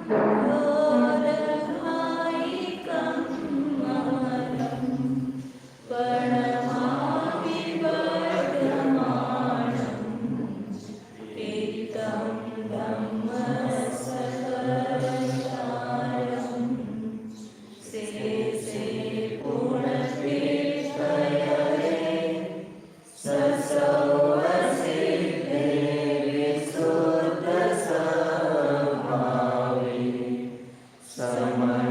घोरहायिकं महतं प्रणमामि वर्धमानं पीतं धम्मसकलसारं शेषे पूर्णतीर्थयरे ससौवसिद्धे विशुद्धस्वभावे समनेयनानदंसनं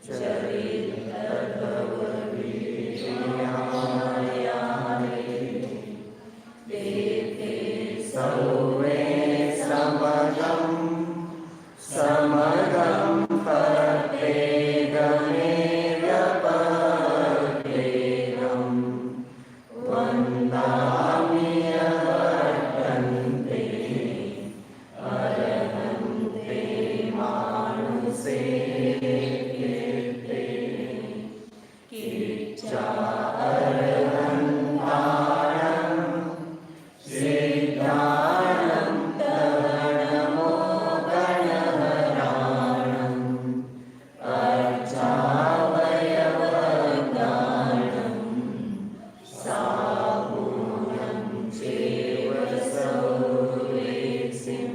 चरितभववीर्यायारे ते ते सर्वे समगं समगं प्रत्येकमेव प्रत्येकं वन्दामि वर्तन्ते अरहन्ते मानुषे कीर्ते कीर्त्यार्हन्तारं सिद्धानं तरणमोगणहराणम् अर्चावयवदानं सागुणं चैव सौरेसिं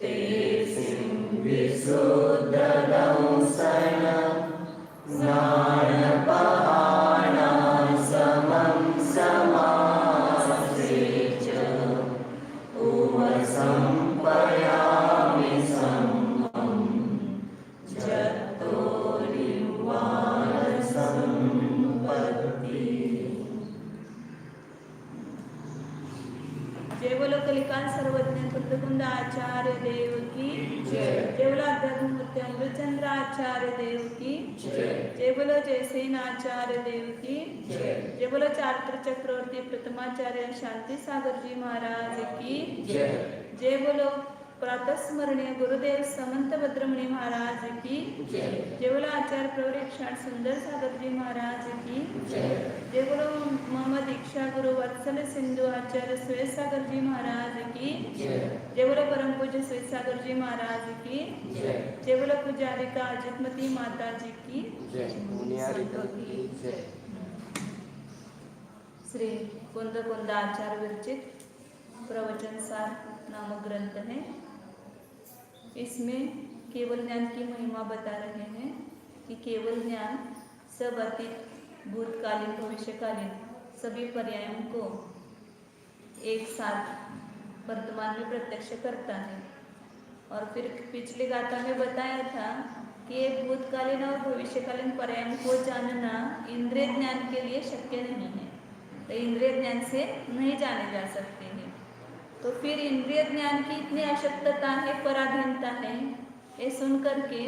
तेसिं विशुद्धदंसनं स्नानपहाणां समं समासेच उपसंपयामि सम्मं जत्तोरिवाणसम्पत्ति। जय बोलो कलिकाल सर्वज्ञ बुद्धकुंद आचार्य देव की जय। जय बोलो अध्यात्मूर्ति अमृतचंद्र आचार्य देव की जय। जय बोलो जयसेन आचार्य देव की जय। जय बोलो चारित्र चक्रवर्ती प्रथमाचार्य शांति सागर जी महाराज की जय। जय बोलो प्रातः स्मरणीय गुरुदेव समंत भद्रमणि महाराज की जय। जय बोलो आचार्य प्रवर क्षण सुंदर सागर जी महाराज की जय। जय बोलो मम दीक्षा गुरु वत्सल सिंधु आचार्य श्वेत सागर जी महाराज की जय। जय बोलो परम पूज्य श्वेत सागर जी महाराज की जय। जय बोलो पुजारिका अजितमती माता जी की जय। श्री कुंद कुंद आचार्य विरचित प्रवचन सार नामक ग्रंथ है। इसमें केवल ज्ञान की महिमा बता रहे हैं कि केवल ज्ञान सब अतीत भूतकालीन भविष्यकालीन सभी पर्यायों को एक साथ वर्तमान में प्रत्यक्ष करता है। और फिर पिछली गाथा में बताया था कि भूतकालीन और भविष्यकालीन पर्यायों को जानना इंद्रिय ज्ञान के लिए शक्य नहीं है, तो इंद्रिय ज्ञान से नहीं जाने जा सकते हैं। तो फिर इंद्रिय ज्ञान की इतनी अशक्तता है, पराधीनता है, ये सुन करके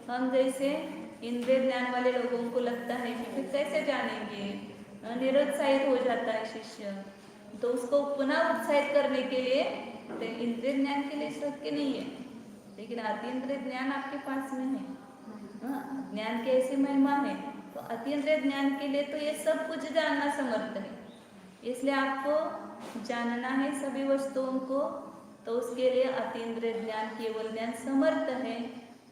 हम जैसे इंद्रिय ज्ञान वाले लोगों को लगता है कि फिर कैसे जानेंगे, निरुत्साहित हो जाता है शिष्य। तो उसको पुनः उत्साहित करने के लिए इंद्रिय ज्ञान के लिए शक्य नहीं है, लेकिन अतीन्द्रिय ज्ञान आपके पास में है। ज्ञान की ऐसी महिमा है, तो अतीन्द्रिय ज्ञान के लिए तो ये सब कुछ जानना समर्थ है। इसलिए आपको जानना है सभी वस्तुओं को, तो उसके लिए अतीन्द्रिय ज्ञान केवल ज्ञान समर्थ है।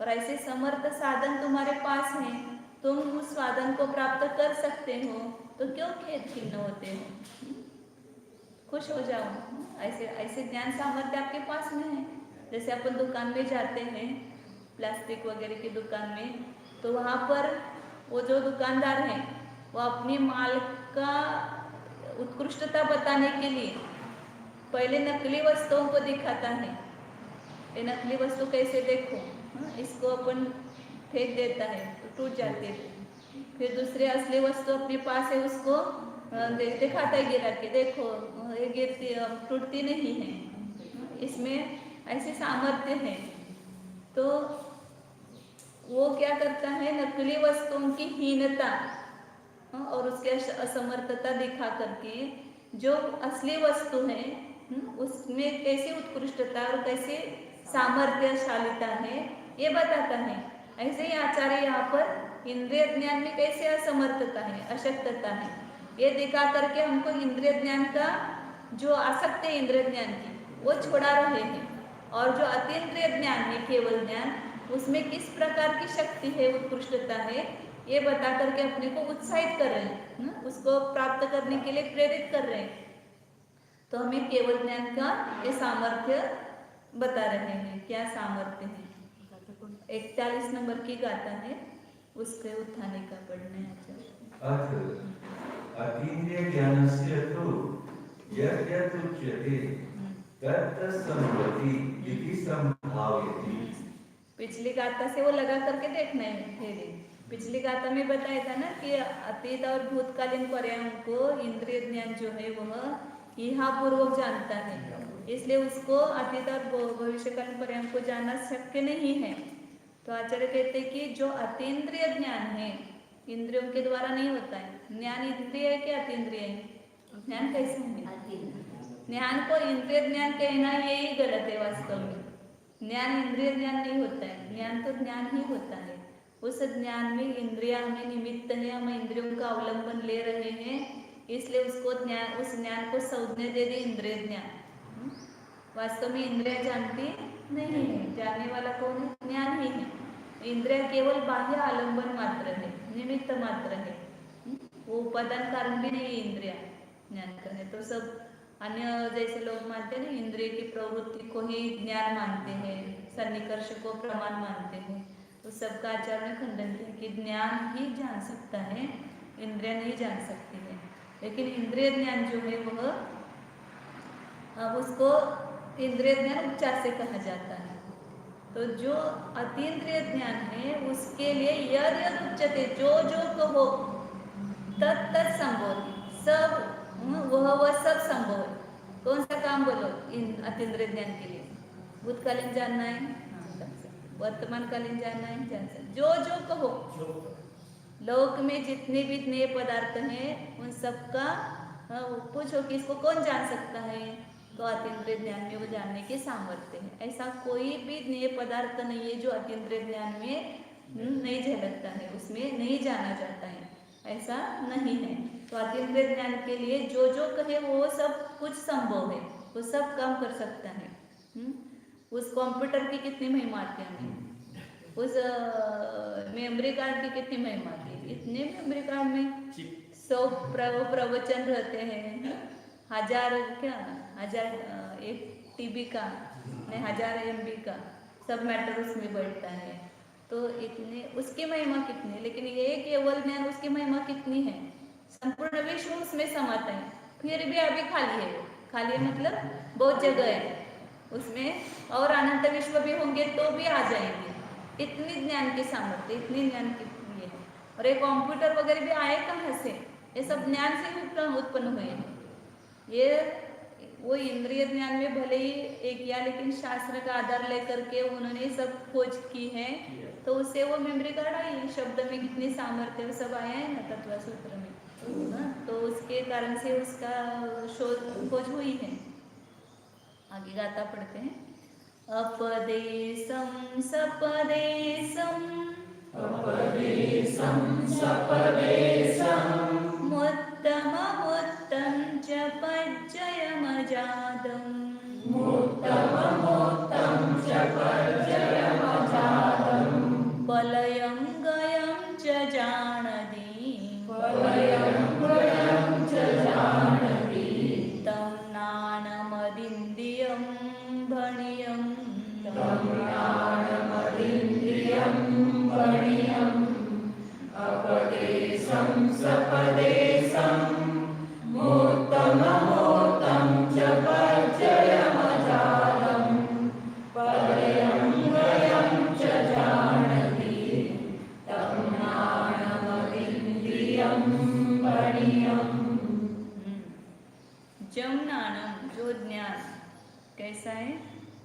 और ऐसे समर्थ साधन तुम्हारे पास हैं, तुम उस साधन को प्राप्त कर सकते हो, तो क्यों खेद खिन्न होते हो? खुश हो जाओ। ऐसे ज्ञान सामर्थ्य आपके पास में है। जैसे अपन दुकान में जाते हैं, प्लास्टिक वगैरह की दुकान में, तो वहाँ पर वो जो दुकानदार हैं वो अपनी माल का उत्कृष्टता बताने के लिए पहले नकली वस्तुओं को दिखाता है। ये नकली वस्तु कैसे देखो, इसको अपन फेंक देता है तो टूट जाती है। फिर दूसरे असली वस्तु अपने पास है, उसको दिखाता है गिरा के, देखो ये गिरती टूटती नहीं है। इसमें ऐसे सामर्थ्य है। तो वो क्या करता है, नकली वस्तुओं की हीनता और उसके असमर्थता दिखा करके जो असली वस्तु है उसमें कैसी उत्कृष्टता और कैसे सामर्थ्यशालीता है ये बताता है। ऐसे ही आचार्य यहाँ पर इंद्रिय ज्ञान में कैसे असमर्थता है, अशक्तता है, ये दिखा करके हमको इंद्रिय ज्ञान का जो आसक्ति है इंद्रिय ज्ञान की वो छुड़ा रहे हैं। और जो अतीन्द्रिय ज्ञान है, केवल ज्ञान, उसमें किस प्रकार की शक्ति है, उत्कृष्टता है, ये बता करके अपने को उत्साहित कर रहे हैं, उसको प्राप्त करने के लिए प्रेरित कर रहे हैं। तो हमें केवल ज्ञान का ये सामर्थ्य बता रहे हैं, क्या सामर्थ्य है। 41 नंबर की गाथा है, उसके उत्थाने का पढ़ना है। अतीन्द्रिय ज्ञानस्य तु यत् यत् उच्यते तत् संभवति इति संभाव्यते। पिछली गाथा से वो लगा करके देखना है फिर। पिछली गाथा में बताया था ना कि अतीत और भूतकालीन पर्यायों को इंद्रिय ज्ञान जो है वह यहाँ पूर्वक जानता है, इसलिए उसको अतीत और भविष्यकालीन पर्यायों को जानना शक्य नहीं है। तो आचार्य कहते हैं कि जो अतीन्द्रिय ज्ञान है, इंद्रियों के द्वारा नहीं होता है। ज्ञान इंद्रिय है कि अतीन्द्रिय है? ज्ञान कैसे है? ज्ञान को इंद्रिय ज्ञान कहना यही गलत है। वास्तव में ज्ञान इंद्रिय ज्ञान नहीं होता है, ज्ञान तो ज्ञान ही होता है। उस ज्ञान में इंद्रिया हमें निमित्त है, हम इंद्रियों का अवलंबन ले रहे हैं, इसलिए उसको ज्ञान, उस ज्ञान को संज्ञा दे दी इंद्रिय ज्ञान। वास्तव में इंद्रिया जानती नहीं है, जानने वाला कौन है? ज्ञान ही है। इंद्रिया केवल बाह्य आलंबन मात्र है, निमित्त मात्र है, वो उपादान कारण भी नहीं है इंद्रिया ज्ञान का है। तो सब अन्य जैसे लोग मानते हैं ना, इंद्रिय की प्रवृत्ति को ही ज्ञान मानते हैं, सन्निकर्ष को प्रमाण मानते हैं, तो सबका आचार्य ने खंडन किया कि ज्ञान ही जान सकता है, इंद्रिय नहीं जान सकती है। लेकिन इंद्रिय ज्ञान जो है वह उसको इंद्रिय ज्ञान उपचार से कहा जाता है। तो जो अतीन्द्रिय ज्ञान है उसके लिए यद यद उच्चते, जो जो कहो, तत् तत् संभव, सब वह सब संभव है। कौन सा काम बोलो इन अतीन्द्रिय ज्ञान के लिए? भूतकालीन जानना है, वर्तमान कालीन जानना है, जान सकते। जो जो कहो, लोक में जितने भी नए पदार्थ हैं उन सबका पूछो कि इसको कौन जान सकता है, तो अतीन्द्रिय ज्ञान में वो जानने के सामर्थ्य है। ऐसा कोई भी नए पदार्थ नहीं है जो अतीन्द्रिय ज्ञान में नहीं झलकता है, उसमें नहीं जाना जाता है, ऐसा नहीं है। तो अतीन्द्रिय ज्ञान के लिए जो जो कहे वो सब कुछ संभव है, वो सब काम कर सकता है। उस कंप्यूटर की कितनी महिमा आती है हमें, उस मेमोरी कार्ड की कितनी महिमा आती है। इतने मेमोरी कार्ड में 100 प्रवचन रहते हैं, 1000 एक TB का नहीं, 1000 MB का सब मैटर उसमें बैठता है। तो इतने उसकी महिमा कितनी, लेकिन ये केवल ज्ञान उसकी महिमा कितनी है, संपूर्ण विश्व उसमें समाता है, फिर भी अभी खाली है। वो खाली है मतलब बहुत जगह है उसमें, और अनंत विश्व भी होंगे तो भी आ जाएंगे। इतनी ज्ञान की सामर्थ्य, इतनी ज्ञान की ये है। और ये कंप्यूटर वगैरह भी आए कहाँ से? ये सब ज्ञान से उत्पन्न हुए हैं। ये वो इंद्रिय ज्ञान में भले ही एक किया, लेकिन शास्त्र का आधार लेकर के उन्होंने सब खोज की है, तो उससे वो मेमोरी कार्ड आई। शब्द में कितनी सामर्थ्य सब आया है ना तत्व सूत्र में, तो उसके कारण से उसका शोध खोज हुई है। आगे गाथा पढ़ते हैं। अपदेशं सपदेशं मुत्तममुत्तं च पज्जयमजादम् पलयं गयं च जानाति तं नानमदिन्द्रियं भणियम् अपदेशं सपदेशं मुत्तममुत्तं च पज्जयमजातं पलयं गयं च जानाति तं नानमदिन्द्रियं भणियम्। जमनानम, जो ज्ञान कैसा है?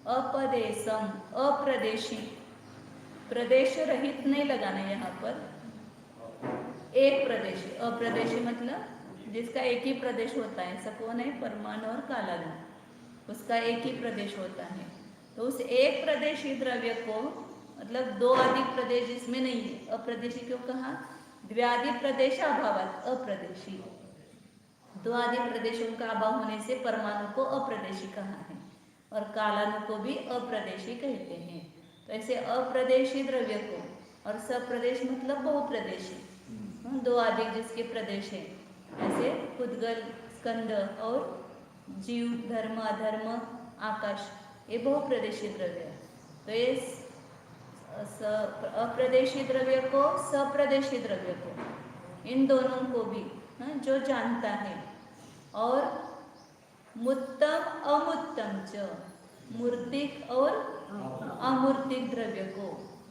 अपदेशम, अप्रदेशी, प्रदेश रहित नहीं लगाना यहाँ पर, एक प्रदेश। अप्रदेशी मतलब जिसका एक ही प्रदेश होता है, सकोन है, परमाणु और कालानु, उसका एक ही प्रदेश होता है। तो उस एक प्रदेशी द्रव्य को, मतलब दो अधिक प्रदेश इसमें नहीं है, अप्रदेशी क्यों कहा? द्व्यादि प्रदेश अभावात अप्रदेशी, दो आदि प्रदेशों का अभाव होने से परमाणु को अप्रदेशी कहा है। और कालानु को भी अप्रदेशी कहते हैं। तो ऐसे अप्रदेशी द्रव्य को, और सप्रदेश मतलब बहुप्रदेशी, दो अधिक जिसके प्रदेश है, ऐसे पुद्गल, स्कंद और जीव, धर्म, अधर्म, आकाश, ये बहुप्रदेशी द्रव्य है। तो ये अप्रदेशी द्रव्य को, सप्रदेशी द्रव्य को, इन दोनों को भी जो जानता है, और मुत्तम अमुत्तम च, मूर्तिक और अमूर्तिक द्रव्य को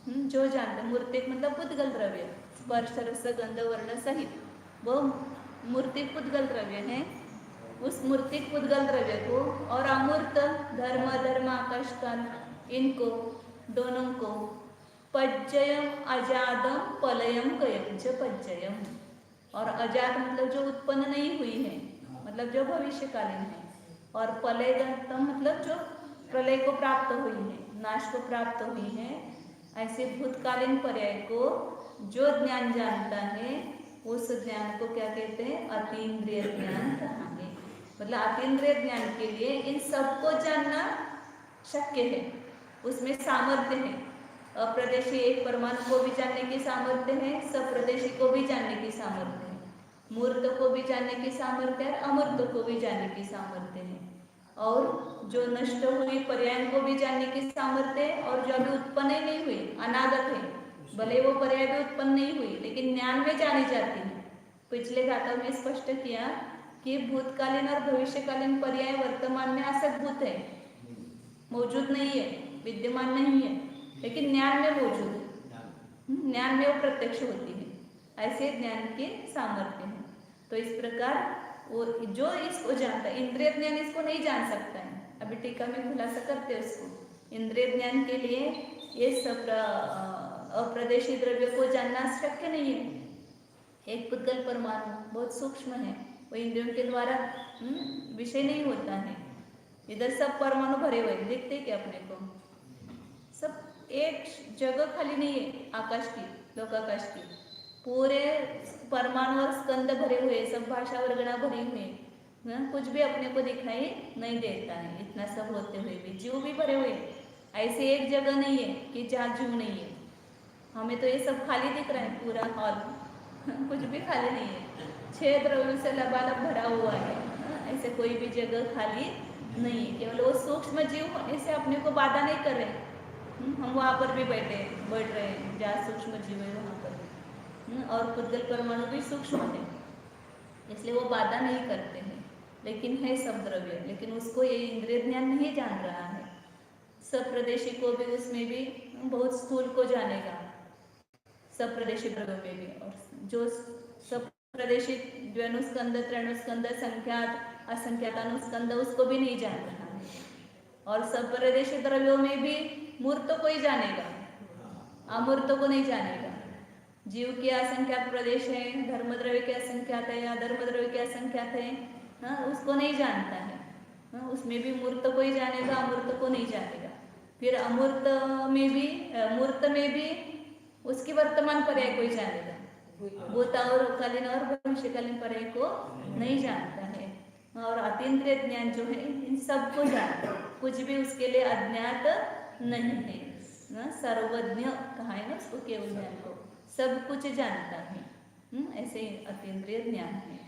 जो जानता है। मूर्तिक मतलब पुद्गल द्रव्य, स्पर्श रस गंध वर्ण सहित वो मूर्तिक पुद्गल द्रव्य है। उस मूर्तिक पुद्गल द्रव्य को और अमूर्त धर्म, अधर्म, आकाश, काल, इनको दोनों को पज्जयम अजादम पलयम गयम च पज्जयम, और अजात मतलब जो उत्पन्न नहीं हुई है, मतलब जो भविष्यकालीन है, और पलयगतम मतलब जो प्रलय को प्राप्त हुई है, नाश को प्राप्त हुई है। ऐसे भूतकालीन पर्याय को जो ज्ञान जानता है, उस ज्ञान को क्या कहते हैं? अतीन्द्रिय ज्ञान कहांगे। मतलब अतीन्द्रिय ज्ञान के लिए इन सबको जानना शक्य है, उसमें सामर्थ्य है। अप्रदेशी एक परमाणु को भी जानने की सामर्थ्य है, सप्रदेशी को भी जानने की सामर्थ्य है, मूर्त को भी जानने की सामर्थ्य है, अमूर्त को भी जानने की सामर्थ्य है, और जो नष्ट हुई पर्याय को भी जानने की सामर्थ्य है, और जो अभी उत्पन्न ही नहीं हुई, अनागत है, भले वो पर्याय भी उत्पन्न नहीं हुई लेकिन ज्ञान में जानी जाती है। पिछले गाथा में स्पष्ट किया कि भूतकालीन और भविष्यकालीन पर्याय वर्तमान में असद्भुत है, मौजूद नहीं है, विद्यमान नहीं है, लेकिन ज्ञान में मौजूद है, ज्ञान में वो प्रत्यक्ष होती है। ऐसे ज्ञान के सामर्थ्य है। तो इस प्रकार वो जो इसको जानता है, इंद्रिय ज्ञान इसको नहीं जान सकता है। अभी टीका में खुलासा करते हैं इसको। इंद्रिय ज्ञान के लिए ये सब अप्रदेशी द्रव्य को जानना शक्य नहीं है। एक पुद्गल परमाणु बहुत सूक्ष्म है, वो इंद्रियों के द्वारा विषय नहीं होता है। इधर सब परमाणु भरे हुए दिखते क्या अपने को? सब एक जगह खाली नहीं है, आकाश की, लोकाकाश की, पूरे परमाणु और स्कंद भरे हुए, सब भाषा वर्गणा भरी हुई, कुछ भी अपने को दिखाई नहीं देता है। इतना सब होते हुए भी जीव भी भरे हुए, ऐसे एक जगह नहीं है कि जहाँ जीव नहीं है। हमें तो ये सब खाली दिख रहा है, पूरा हॉल कुछ भी खाली नहीं है, 6 द्रव्यों से लबालब भरा हुआ है। ऐसे कोई भी जगह खाली नहीं है। केवल वो सूक्ष्म जीव होने से अपने को बाधा नहीं कर रहे। हम वहाँ पर भी बैठ रहे हैं जहाँ सूक्ष्म जीव है वहाँ पर, और पुद्गल परमाणु भी सूक्ष्म है, इसलिए वो बाधा नहीं करते हैं। लेकिन है सब द्रव्य, लेकिन उसको ये इंद्रिय ज्ञान नहीं जान रहा है। सप्रदेशी को भी, उसमें भी बहुत स्थूल को जानेगा, सप्रदेशी द्रव्य में भी, और जो सप्रदेशी द्वैनुस्कंद, त्रैनुस्कंद, संख्यात, असंख्यात, अनुस्कंद, उसको भी नहीं जान रहा है। और सप्रदेशी द्रव्यों में भी मूर्त को ही जानेगा, अमूर्त को नहीं जानेगा। जीव के असंख्यात प्रदेश है, धर्म द्रव्य के असंख्यात है, अधर्म द्रव्य के असंख्यात है, उसको नहीं जानता है। उसमें भी मूर्त को ही जानेगा, अमूर्त को नहीं जानेगा। फिर अमूर्त में भी, मूर्त में भी उसकी वर्तमान पर्याय को ही जानेगा, भूत और कालीन और भविष्यकालीन पर्याय को नहीं जानता है। और अतीन्द्रिय ज्ञान जो है इन सबको जानता है, कुछ भी उसके लिए अज्ञात नहीं है। सर्वज्ञ कहा है ना उसको, केवल ज्ञान को सब कुछ जानता है। ऐसे अतीन्द्रिय ज्ञान है,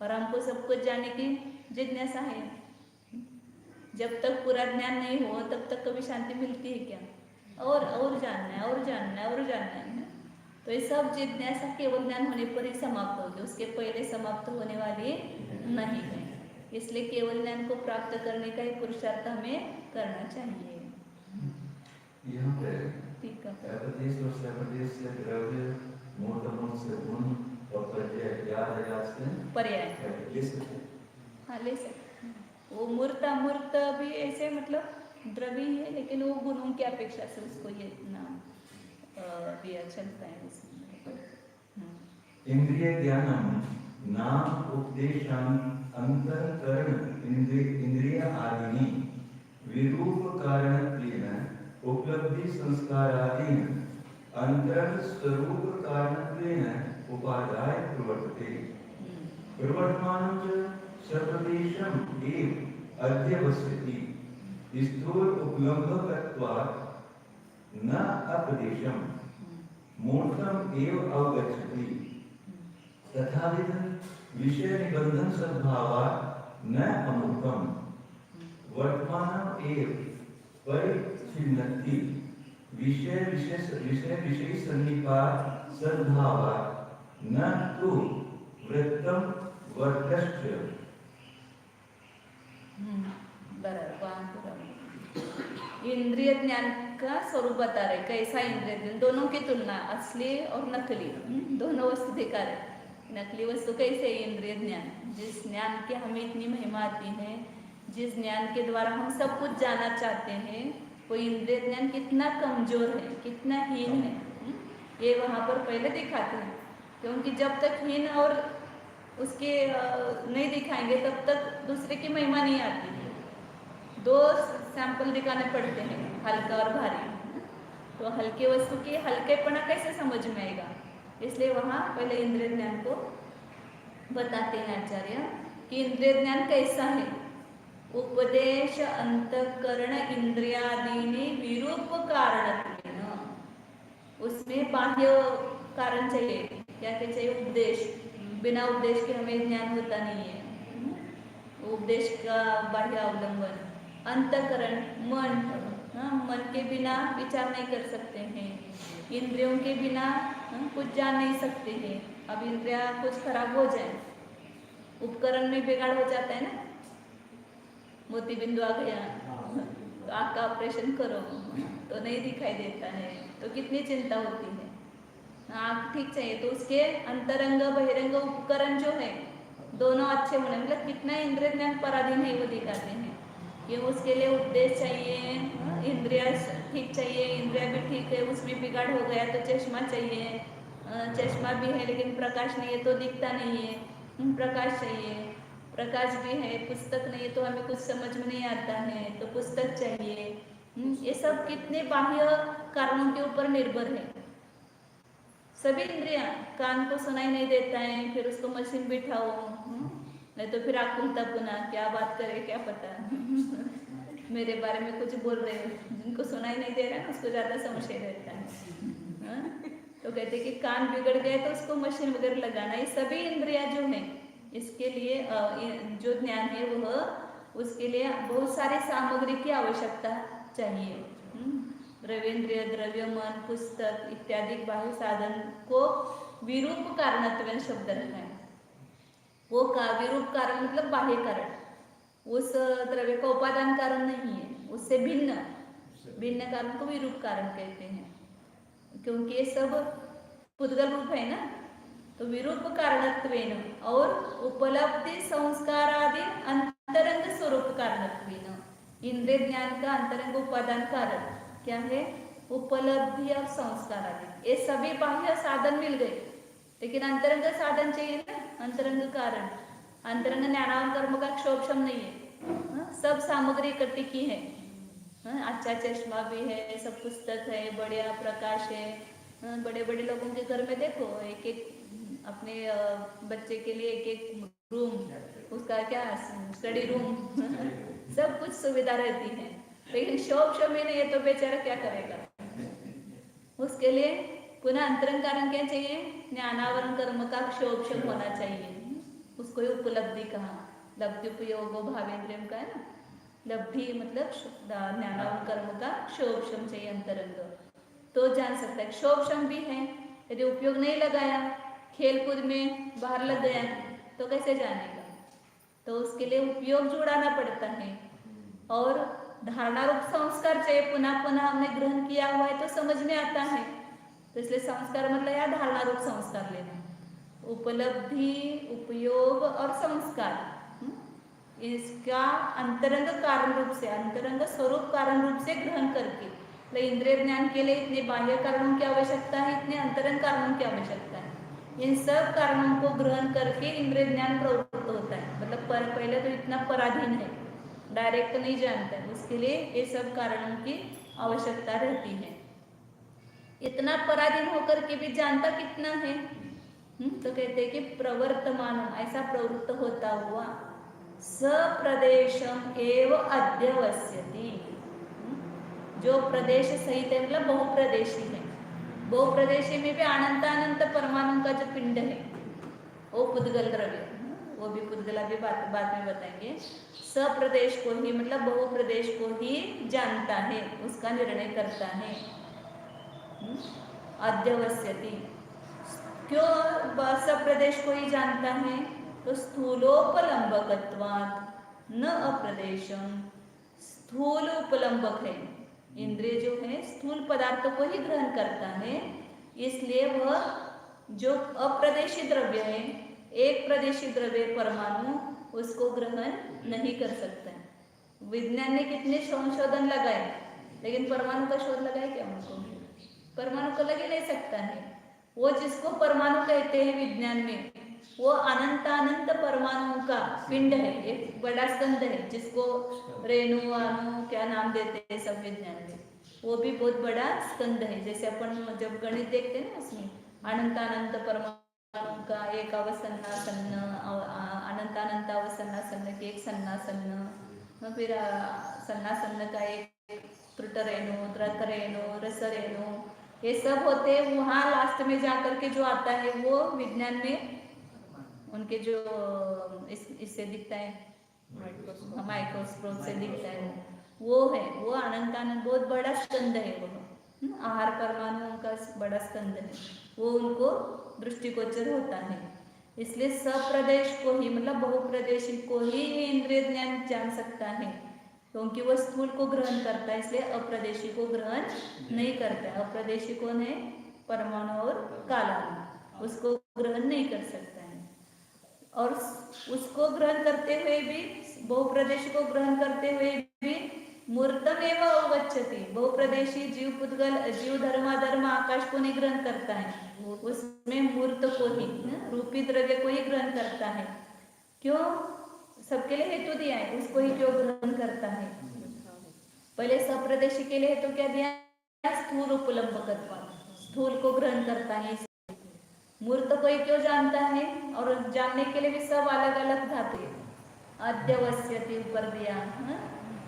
और हमको सब कुछ जानने की जिज्ञासा है। जब तक पूरा ज्ञान नहीं हो तब तक कभी शांति मिलती है क्या? और जानना है, और जानना है, और जानना है। तो ये सब जिज्ञासा केवल ज्ञान होने पर ही समाप्त होगी, उसके पहले समाप्त होने वाली नहीं है। इसलिए केवल ज्ञान को प्राप्त करने का एक पुरुषार्थ हमें करना चाहिए। यहाँ पे ठीक है, अप्रदेश और सप्रदेश से द्रव्य, मूर्त, मूर्त से गुण और पर्याय, याद से पर्याय ले सकते। हाँ, ले सकते। वो मूर्त अमूर्त भी ऐसे मतलब द्रव्य ही है, लेकिन वो गुणों की अपेक्षा से उसको ये नाम दिया चलता है इसमें। इंद्रिय ज्ञानम नाम उपदेशम अंतःकरण इंद्रिय आदिनी विरूप कारणत्वेन उपलब्धि संस्कारादीन अंतरंग स्वरूप कारणत्वेन उपादाय प्रवर्तते। प्रवर्तमानं च सप्रदेशम एव अध्यवस्यति स्थूल उपलब्धत्वात् न अपदेशम मूर्तम एव अवगच्छति तथाविध विषय निबंधन सद्भावात् न अमूर्तम वर्तमानम एव परिच्छिन्नति विषय विषय सन्निपात सद्भावात् न तु वृत्तम वर्तश्च। बराबर। इंद्रिय ज्ञान का स्वरूप बता रहे, कैसा इंद्रिय ज्ञान, दोनों की तुलना, असली और नकली, दोनों वस्तु दिखा रहे। नकली वस्तु कैसे इंद्रिय ज्ञान, जिस ज्ञान की हमें इतनी महिमा आती है, जिस ज्ञान के द्वारा हम सब कुछ जानना चाहते हैं, वो इंद्रिय ज्ञान कितना कमजोर है, कितना हीन है, ये वहाँ पर पहले दिखाते हैं। क्योंकि जब तक हीन और उसके नहीं दिखाएंगे तब तक दूसरे की महिमा नहीं आती है। दो सैंपल दिखाने पड़ते हैं, हल्का और भारी। तो हल्के वस्तु की हल्केपना कैसे समझ में आएगा, इसलिए वहाँ पहले इंद्रिय ज्ञान को बताते हैं आचार्य कि इंद्रिय ज्ञान कैसा है। उपदेश अंतःकरण इंद्रियादीनि विरूप कारणत्वेन, उसमें बाह्य कारण चाहिए, क्या क्या चाहिए, उपदेश। बिना उपदेश के हमें ज्ञान होता नहीं है, उपदेश का बाह्य अवलंबन। अंतःकरण मन, मन के बिना विचार नहीं कर सकते हैं, इंद्रियों के बिना कुछ जान नहीं सकते हैं। अब इंद्रिया कुछ खराब हो जाए, उपकरण में बिगाड़ हो जाता है ना, मोती बिंदु आ गया तो आँख का ऑपरेशन करो तो नहीं दिखाई देता है, तो कितनी चिंता होती है। आँख ठीक चाहिए तो उसके अंतरंग बहिरंग उपकरण जो है दोनों अच्छे होने, मतलब कितना इंद्रिय ज्ञान पराधीन है वो दिखाते हैं कि उसके लिए उपदेश चाहिए, इंद्रिया ठीक चाहिए, इंद्रिया भी ठीक है, उसमें बिगाड़ हो गया तो चश्मा चाहिए, चश्मा भी है लेकिन प्रकाश नहीं है तो दिखता नहीं है, प्रकाश चाहिए, प्रकाश भी है पुस्तक नहीं है तो हमें कुछ समझ में नहीं आता है तो पुस्तक चाहिए। ये सब कितने बाह्य कारणों के ऊपर निर्भर है। सभी इंद्रियां, कान को सुनाई नहीं देता है, फिर उसको मशीन बिठाओ, नहीं तो फिर आकुलता पुनः, क्या बात करे क्या पता मेरे बारे में कुछ बोल रहे हो, जिनको सुनाई नहीं दे रहा है उसको ज्यादा संशय रहता है। तो कहते कि कान बिगड़ गए तो उसको मशीन वगैरह लगाना। ये सभी इंद्रियां जो है इसके लिए जो ज्ञान है वह उसके लिए बहुत सारी सामग्री की आवश्यकता चाहिए। द्रव्येंद्रिय, द्रव्य, मन, पुस्तक इत्यादि बाह्य साधन को विरूप कारणत्व शब्द रखा है। वो का विरूप कारण मतलब बाह्य कारण, उस द्रव्य का उपादान कारण नहीं है, उससे भिन्न भिन्न कारण को विरूप कारण कहते हैं, क्योंकि ये सब पुद्गल रूप है ना। तो विरूप कारणत्वेन और उपलब्धि संस्कारादि अंतरंग स्वरूप कारणत्वेन, इंद्रिय ज्ञान का अंतरंग उपादान कारण क्या है, उपलब्धि और संस्कार आदि, ये सभी बाह्य साधन मिल गए लेकिन अंतरंग साधन चाहिए ना, अंतरंग कारण। अंतरंग ज्ञानावन कर्म का क्षोभम नहीं है, सब सामग्री इकट्ठी की है। अच्छा चश्मा भी है, सब पुस्तक है, बढ़िया प्रकाश है। बड़े बड़े लोगों के घर में देखो एक एक अपने बच्चे के लिए एक एक रूम, उसका क्या स्टडी रूम सब कुछ सुविधा रहती है, लेकिन शौक में नहीं है तो बेचारा क्या करेगा। उसके लिए पुनः अंतरंग कारण क्या चाहिए, ज्ञानावरण कर्म का क्षोभम होना चाहिए, उसको उपलब्धि कहा, लब्धि उपयोग भावेंद्रियम का है ना, लब्धि मतलब ज्ञानावरण कर्म का क्षोभम चाहिए अंतरंग, तो जान सकता है। क्षोभम भी है, यदि उपयोग नहीं लगाया, खेल कूद में बाहर लग गया तो कैसे जानेगा, तो उसके लिए उपयोग जुड़ाना पड़ता है। और धारणा रूप संस्कार चाहिए, पुनः पुनः हमने ग्रहण किया हुआ है तो समझ में आता है, तो इसलिए संस्कार मतलब या धारणा रूप संस्कार लेना, उपलब्धि उपयोग और संस्कार, इसका अंतरंग कारण रूप से, अंतरंग स्वरूप कारण रूप से ग्रहण करके, तो इंद्रिय ज्ञान के लिए इतने बाह्य कारणों की आवश्यकता है, इतने अंतरंग कारणों की आवश्यकता है। इन सब कारणों को ग्रहण करके इंद्रिय ज्ञान प्रवृत्त होता है, मतलब पहले तो इतना पराधीन है, डायरेक्ट नहीं जानता है, उसके लिए ये सब कारणों की आवश्यकता रहती है। इतना पराधीन होकर के भी जानता कितना है, तो कहते हैं कि प्रवर्तमान, ऐसा प्रवृत्त होता हुआ सप्रदेशम एव अध्यवस्यति। जो प्रदेश सहित है मतलब बहुप्रदेशी है। बहुप्रदेशी में भी अनंत परमाणु का जो पिंड है वो पुद्गल द्रव्य, वो भी पुद्गल अभी बाद में बताएंगे। सप्रदेश को ही मतलब बहुप्रदेश को ही जानता है, उसका निर्णय करता है। अध्यवस्यति, क्यों सप्रदेश को ही जानता है? तो स्थूलोपलंबकत्वात् न अप्रदेशम, स्थूल उपलंबक है, इंद्रिय जो है स्थूल पदार्थों को ही ग्रहण करता है, इसलिए वह जो अप्रदेशी द्रव्य है, एक प्रदेशी द्रव्य परमाणु, उसको ग्रहण नहीं कर सकता है। विज्ञान ने कितने संशोधन लगाए, लेकिन परमाणु का शोध लगाए क्या? उनको परमाणु को लग ही नहीं सकता है। वो जिसको परमाणु कहते हैं विज्ञान में, वो अनंत परमाणुओं का पिंड है, एक बड़ा स्कंद है, जिसको रेणु अणु क्या नाम देते हैं सब विज्ञान में। वो भी बहुत बड़ा स्कंद है। जैसे अपन जब गणित देखते हैं ना, उसमें अनंत परमाणु का एक अवसन्नासन्न, अनंत अवसन्नासन्न के एक सन्नासन्न, फिर सन्नासन्न का एक त्रुटरेणु, त्रकरेणु, रसरेणु, ये सब होते हैं। वहाँ लास्ट में जाकर के जो आता है वो विज्ञान में उनके जो इससे दिखता है, माइक्रोस्कोप से दिखता है, वो है, वो अनंत बहुत बड़ा स्कंद है। वो आहार परमाणुओं का बड़ा स्कंद है, वो उनको दृष्टिगोचर होता है। इसलिए सप्रदेश को ही मतलब बहुप्रदेशी को ही इंद्रिय ज्ञान जान सकता है, क्योंकि वो स्थूल को ग्रहण करता है, इसलिए अप्रदेशी को ग्रहण नहीं करता है। अप्रदेशी कौन है? परमाणु और काला, उसको ग्रहण नहीं कर सकता है। और उसको ग्रहण करते हुए भी, बहुप्रदेशी को ग्रहण करते हुए भी मूर्तम एवं अवगच्छति, बहुप्रदेशी जीव पुद्गल, जीव धर्माधर्म आकाश को नहीं ग्रहण करता है, उसमें मूर्त को ही, रूपी द्रव्य को ही ग्रहण करता है। क्यों? सबके लिए हेतु दिया है, उसको ही क्यों ग्रहण करता है? पहले सप्रदेशी के लिए हेतु क्या दिया? स्थूल उपलंबकत्व, स्थूल को ग्रहण करता है। मूर्त को ही क्यों जानता है? और जानने के लिए भी सब अलग अलग धातु है। अध्यवस्यति ऊपर दिया,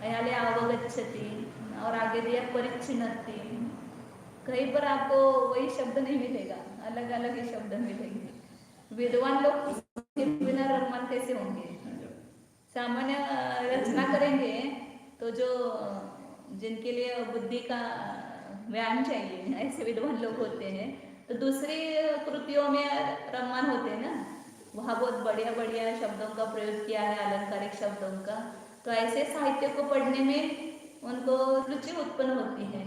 यानी अवगच्छति, और आगे दिया परिच्छिन्नति। कहीं पर आपको वही शब्द नहीं मिलेगा, अलग अलग ही शब्द मिलेंगे। विद्वान लोग उसके बिना रमन कैसे होंगे? सामान्य रचना करेंगे तो जो जिनके लिए बुद्धि का व्यायाम चाहिए, ऐसे विद्वान लोग होते हैं, तो दूसरी कृतियों में रमन होते हैं ना, वहाँ बहुत बढ़िया बढ़िया शब्दों का प्रयोग किया है, अलंकारिक शब्दों का। तो ऐसे साहित्य को पढ़ने में उनको रुचि उत्पन्न होती है,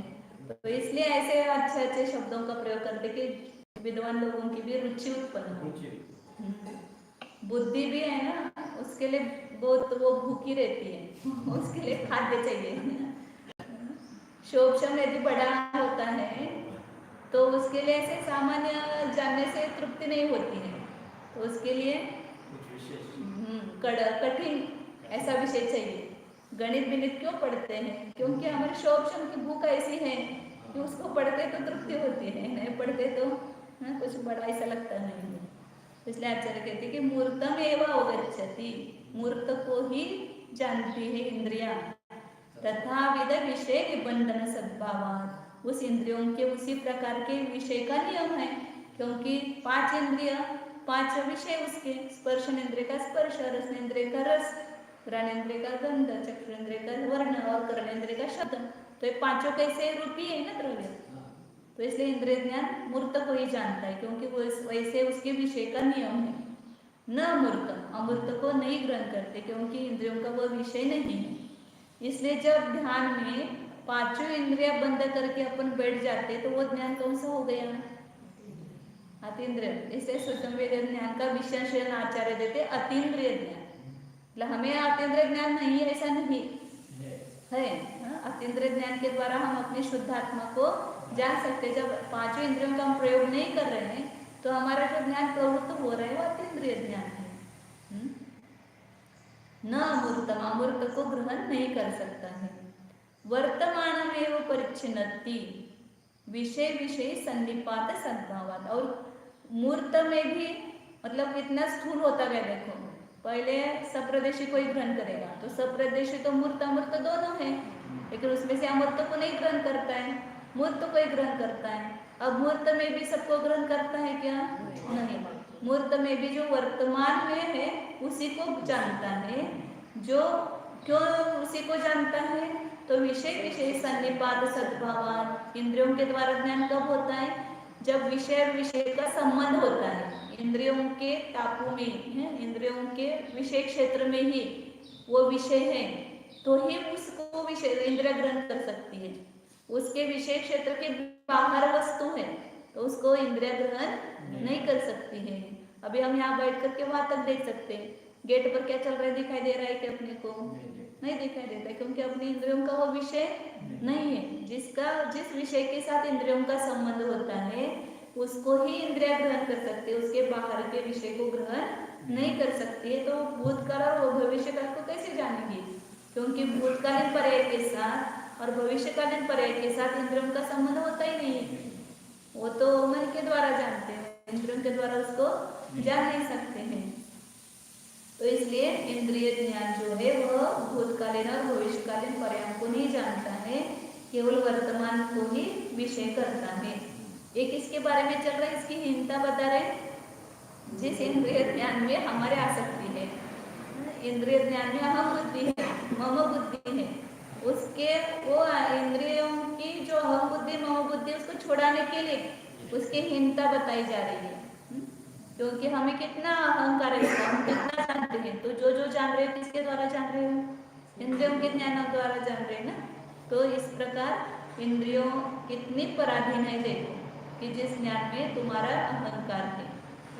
तो इसलिए ऐसे अच्छे अच्छे शब्दों का प्रयोग करते कि विद्वान लोगों की भी रुचि उत्पन्न हो। बुद्धि भी है ना, उसके लिए बहुत वो भूखी रहती है, उसके लिए खाद्य चाहिए। शोभशम यदि बड़ा होता है तो उसके लिए ऐसे सामान्य जानने से तृप्ति नहीं होती है, तो उसके लिए कठिन ऐसा विषय चाहिए। गणित विनित क्यों पढ़ते हैं? क्योंकि हमारे शोभशम की भूख ऐसी है कि उसको पढ़ते तो तृप्ति होती है, नहीं पढ़ते तो कुछ बड़ा ऐसा लगता नहीं है। इसलिए आचार्य कहते हैं कि मूर्तम एवं अवगच्छति, मूर्त को ही जानती है इंद्रिया, तथा विद विषय निबंधन सद्भावात्, उस इंद्रियों के उसी प्रकार के विषय का नियम है, क्योंकि 5 इंद्रिय 5 विषय उसके, स्पर्शनेन्द्रिय का स्पर्श, रसनेन्द्रिय का रस, घ्राणेन्द्रिय का गंध, चक्षुरेन्द्रिय का वर्ण और कर्णेन्द्रिय का शब्द। तो ये 5 कैसे रूपी है ना द्रव्य, तो इसलिए इंद्रिय ज्ञान मूर्त को ही जानता है, क्योंकि वो वैसे उसके विषय का नियम है। न अमूर्त, अमूर्त को नहीं ग्रहण करते, क्योंकि इंद्रियों का वो विषय नहीं है। इसलिए जब ध्यान में 5 इंद्रियां बंद करके अपन बैठ जाते तो वो ज्ञान कौन सा हो गया? अतीन्द्रिय। इसलिए सुषमवेद ज्ञान का विशेषण आचार्य देते अतीन्द्रिय ज्ञान। मतलब हमें अतीन्द्रिय ज्ञान नहीं है ऐसा नहीं है, अतीन्द्रिय ज्ञान के द्वारा हम अपनी शुद्ध आत्मा को जान सकते। जब 5 इंद्रियों का हम प्रयोग नहीं कर रहे हैं तो हमारा जो ज्ञान प्रवृत्त हो रहा है वो अतीन्द्रिय ज्ञान है। न अमूर्तम, अमूर्त को ग्रहण नहीं कर सकता है। वर्तमान एवं परिच्छिन्नति, विषय विषय सन्निपात सद्भावात्, और मूर्त में भी मतलब कितना स्थूल होता गया देखो, पहले सप्रदेशी को ही ग्रहण करेगा, तो सप्रदेशी तो मूर्त अमूर्त दोनों है, लेकिन उसमें से अमूर्त को नहीं ग्रहण करता है, मूर्त को ही ग्रहण करता है। अब मूर्त में भी सबको ग्रहण करता है क्या? नहीं। मूर्त में भी जो वर्तमान में है उसी को जानता है। जो क्यों उसी को जानता है? तो विषय विषय सन्निपात सद्भावान, इंद्रियों के द्वारा ज्ञान कब होता है? जब विषय और विषय का संबंध होता है, इंद्रियों के टापू में है, इंद्रियों के विषय क्षेत्र में ही वो विषय है, तो ही उसको विषय इंद्रिय ग्रहण कर सकती है। उसके विषय क्षेत्र के बाहर वस्तु है तो उसको इंद्रिय ग्रहण नहीं कर सकती है। अभी हम यहाँ बैठ करके वहां तक देख सकते हैं, गेट पर क्या चल रहा है दिखाई दे रहा है कि अपने को नहीं दिखाई देता, क्योंकि अपनी इंद्रियों का वो विषय नहीं है। जिस विषय के साथ इंद्रियों का संबंध होता है उसको ही इंद्रिया ग्रहण कर सकते हैं, उसके बाहर के विषय को ग्रहण नहीं कर सकती है। तो भूतकाल और भविष्य काल को कैसे जानेंगे? क्योंकि भूतकालीन पर्याय के साथ और भविष्यकालीन पर्याय के साथ इंद्रियों का संबंध होता ही नहीं है, वो तो मन के द्वारा जानते हैं, इंद्रियों के द्वारा उसको जान नहीं सकते हैं। तो इसलिए इंद्रिय ज्ञान जो है वह भूतकालीन और भविष्यकालीन पर्यायों को नहीं जानता है, केवल वर्तमान को ही विषय करता है। एक इसके बारे में चल रहा है, इसकी हीनता बता रहे, जिस इंद्रिय ज्ञान में हमारे आसक्ति है, इंद्रिय ज्ञान में अहम बुद्धि है, मम बुद्धि है, उसके वो इंद्रियों की जो अहम बुद्धि मम बुद्धि उसको छुड़ाने के लिए उसकी हीनता बताई जा रही है। क्योंकि हमें कितना अहंकार है, हम कितना जानते हैं, तो जो जो जान रहे हो किसके द्वारा जान रहे हो? इंद्रियों के ज्ञान द्वारा जान रहे हैं ना। तो इस प्रकार इंद्रियों कितनी पराधीन है देखो, कि जिस ज्ञान में तुम्हारा अहंकार है,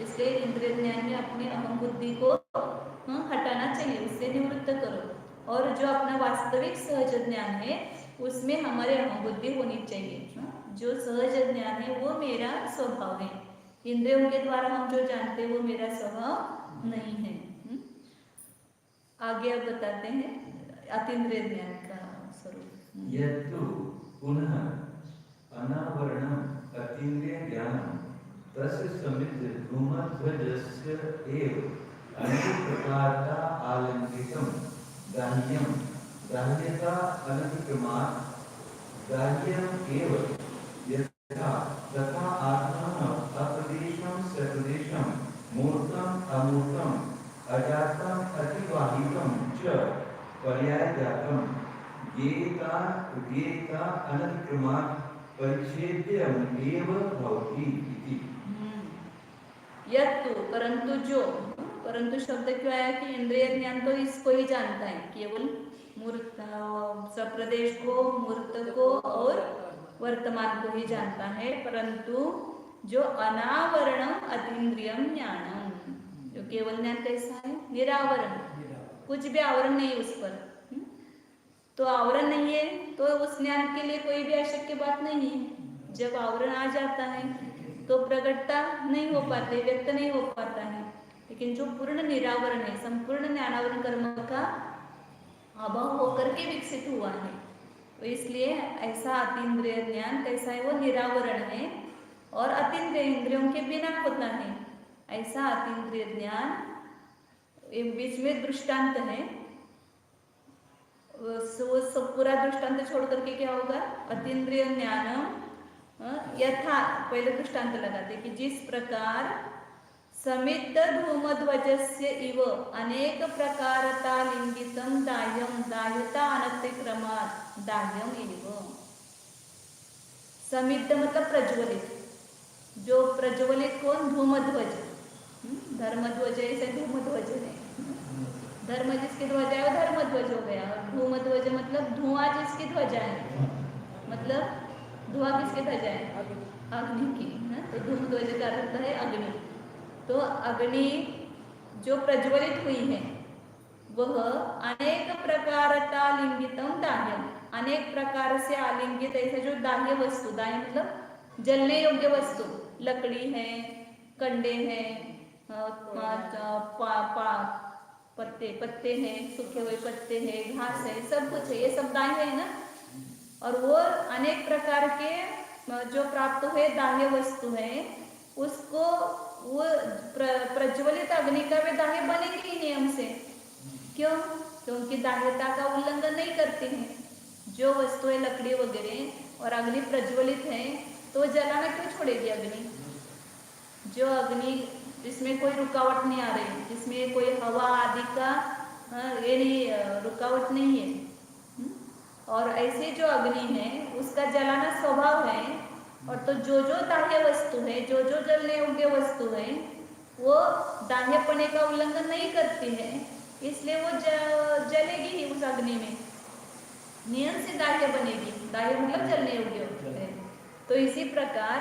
इसलिए इंद्रिय ज्ञान में अपने अहम बुद्धि को हटाना चाहिए, उससे निवृत्त करो। और जो अपना वास्तविक सहज ज्ञान है उसमें हमारे अहम बुद्धि होनी चाहिए। जो सहज ज्ञान है वो मेरा स्वभाव है, इंद्रियों के द्वारा हम जो जानते हैं वो मेरा स्वभाव नहीं है। आगे अब बताते हैं अतीन्द्रिय ज्ञान का स्वरूप। यत्तु पुनः अनावरणम अतीन्द्रिय ज्ञानम तस्य समिद्ध धूमध्वजस्य एव अनेक प्रकारता आलंकितम दाह्यम दाह्यता अनतिक्रमात् दाह्यम एव यथा तथा आत्मनः अप्रदेशम सप्रदेशम मूर्तम अमूर्तम अजातम अतिवाहितम च पर्यायजातम येता अनतिक्रमात् परिच्छेद्यम एव भवति इति। यत्तु परंतु जो, परंतु शब्द क्यों आया कि इंद्रिय ज्ञान तो इसको ही जानता है, केवल मूर्त सप्रदेश को, मूर्त को और वर्तमान को ही जानता है। परंतु जो अनावरणम अतीन्द्रियम ज्ञानम, जो केवल ज्ञान कैसा है? निरावरण, कुछ भी आवरण नहीं उस पर। तो आवरण नहीं है तो उस ज्ञान के लिए कोई भी आवश्यक की बात नहीं है। जब आवरण आ जाता है तो प्रकटता नहीं हो पाती, व्यक्त नहीं हो पाता है। लेकिन जो पूर्ण निरावरण है, संपूर्ण ज्ञानावरण कर्म का अभाव होकर के विकसित हुआ है, तो इसलिए ऐसा अतीन्द्रिय ज्ञान कैसा है? वो निरावरण है और अतीन्द्रिय इंद्रियों के बिना होता है। ऐसा अतीन्द्रिय ज्ञान, बीच में दृष्टांत है, वो सब पूरा दृष्टांत छोड़ करके क्या होगा? अतीन्द्रिय ज्ञान यथा, पहले दृष्टांत लगाते कि जिस प्रकार समिद्ध धूमध्वजस्य इव अनेक प्रकारता लिंगितम दाह्यम दाह्यता अनतिक्रमात् दाह्यम एव। समिद्ध मतलब प्रज्वलित, जो प्रज्वलित कौन? धूमध्वज, धर्मध्वज ऐसे धूमध्वज है, धर्म जिसकी ध्वजा है वो धर्मध्वज हो गया, और धूमध्वज मतलब धुआं जिसकी ध्वजा है, मतलब धुआं किसकी ध्वजा है? अग्नि की। तो धूमध्वज का अर्थ है अग्नि। तो अग्नि जो प्रज्वलित हुई है वह अनेक प्रकारता लिंगितम दाह्यम, अनेक प्रकार से आलिंगित ऐसे जो दाह्य वस्तु, दाह्य मतलब जलने योग्य वस्तु, लकड़ी है, कंडे हैं, पत्ते हैं, सूखे हुए पत्ते हैं, घास है, सब कुछ है, ये सब दाह्य है ना। और वो अनेक प्रकार के जो प्राप्त हुए दाह्य वस्तु है उसको वो प्रज्वलित अग्नि का वे दाह्य बनेंगे ही नियम से। क्यों? क्योंकि दाह्यता का उल्लंघन नहीं करते हैं। जो वस्तुएं लकड़ी वगैरह और अग्नि प्रज्वलित है तो जलाना क्यों छोड़ेगी अग्नि? जो अग्नि जिसमें कोई रुकावट नहीं आ रही, जिसमें कोई हवा आदि का ये नहीं रुकावट नहीं है, और ऐसे जो अग्नि है उसका जलाना स्वभाव है। और तो जो दाह्य वस्तु है, जो जलने योग्य वस्तु है, वो दाह्यपने का उल्लंघन नहीं करती है, इसलिए वो जलेगी ही उस अग्नि में, नियम से दाह्य बनेगी। दाह्य मतलब जलने योग्य है। तो इसी प्रकार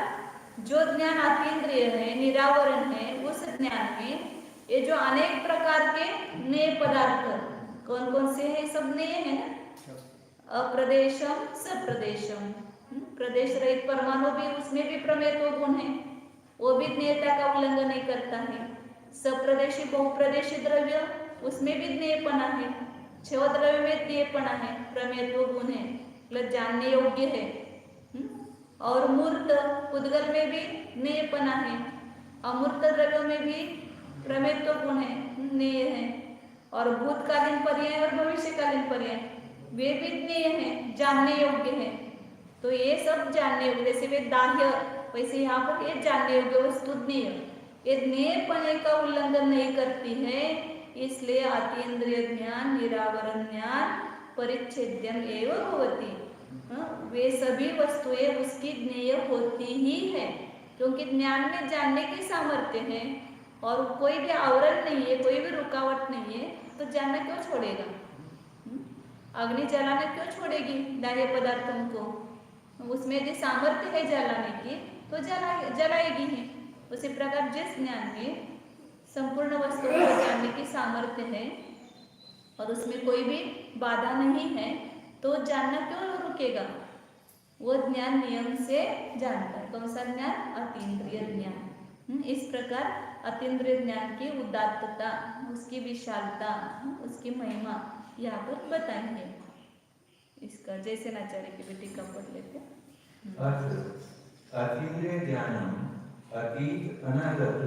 जो ज्ञान अतीन्द्रिय है, निरावरण है, उस ज्ञान में ये जो अनेक प्रकार के नए पदार्थ कौन कौन से हैं? सब नए हैं ना। अप्रदेशम सप्रदेशम, प्रदेश रहित परमाणु भी, उसमें भी प्रमेयत्व गुण है, वो भी ज्ञेयता का उल्लंघन नहीं करता है। सप्रदेशी बहुप्रदेशी द्रव्य, उसमें भी ज्ञेयपना है। छह द्रव्य में ज्ञेयपना है, प्रमेयत्व गुण है, मतलब जानने योग्य है। और मूर्त पुद्गल में भी ज्ञेयपना है। अमूर्त द्रव्यों में भी प्रमेयत्व गुण है, ज्ञेय है। और भूतकालीन पर्याय और भविष्यकालीन पर्याय वे भी ज्ञेय है, जानने योग्य है। तो ये सब जानने योग्य, जैसे वे दाह्य, वैसे यहाँ पर ये जानने योग्य वस्तु ज्ञेय, ये ज्ञेयपने का उल्लंघन नहीं करती है, इसलिए अतीन्द्रिय ज्ञान, निरावरण ज्ञान परिच्छेद्यम एवं भवति। वे सभी वस्तुएं उसकी ज्ञेय होती ही है, क्योंकि ज्ञान में जानने की सामर्थ्य है और कोई भी आवरण नहीं है, कोई भी रुकावट नहीं है, तो जानना क्यों छोड़ेगा? अग्नि जलाना क्यों छोड़ेगी दाह्य पदार्थों को? उसमें यदि सामर्थ्य है जलाने की तो जलाएगी ही। उसी प्रकार जिस ज्ञान में संपूर्ण वस्तुओं को जानने की सामर्थ्य है और उसमें कोई भी बाधा नहीं है, तो जानना क्यों रुकेगा? वो ज्ञान नियम से जानता है। कौन सा ज्ञान? अतीन्द्रिय ज्ञान। इस प्रकार अतीन्द्रिय ज्ञान की उदात्तता, उसकी विशालता, उसकी महिमा यहाँ पर बताएंगे। इसका जैसे नाचार्य की भी टीका पढ़ लेते। अतीन्द्रिय ज्ञानम अतीत अनागत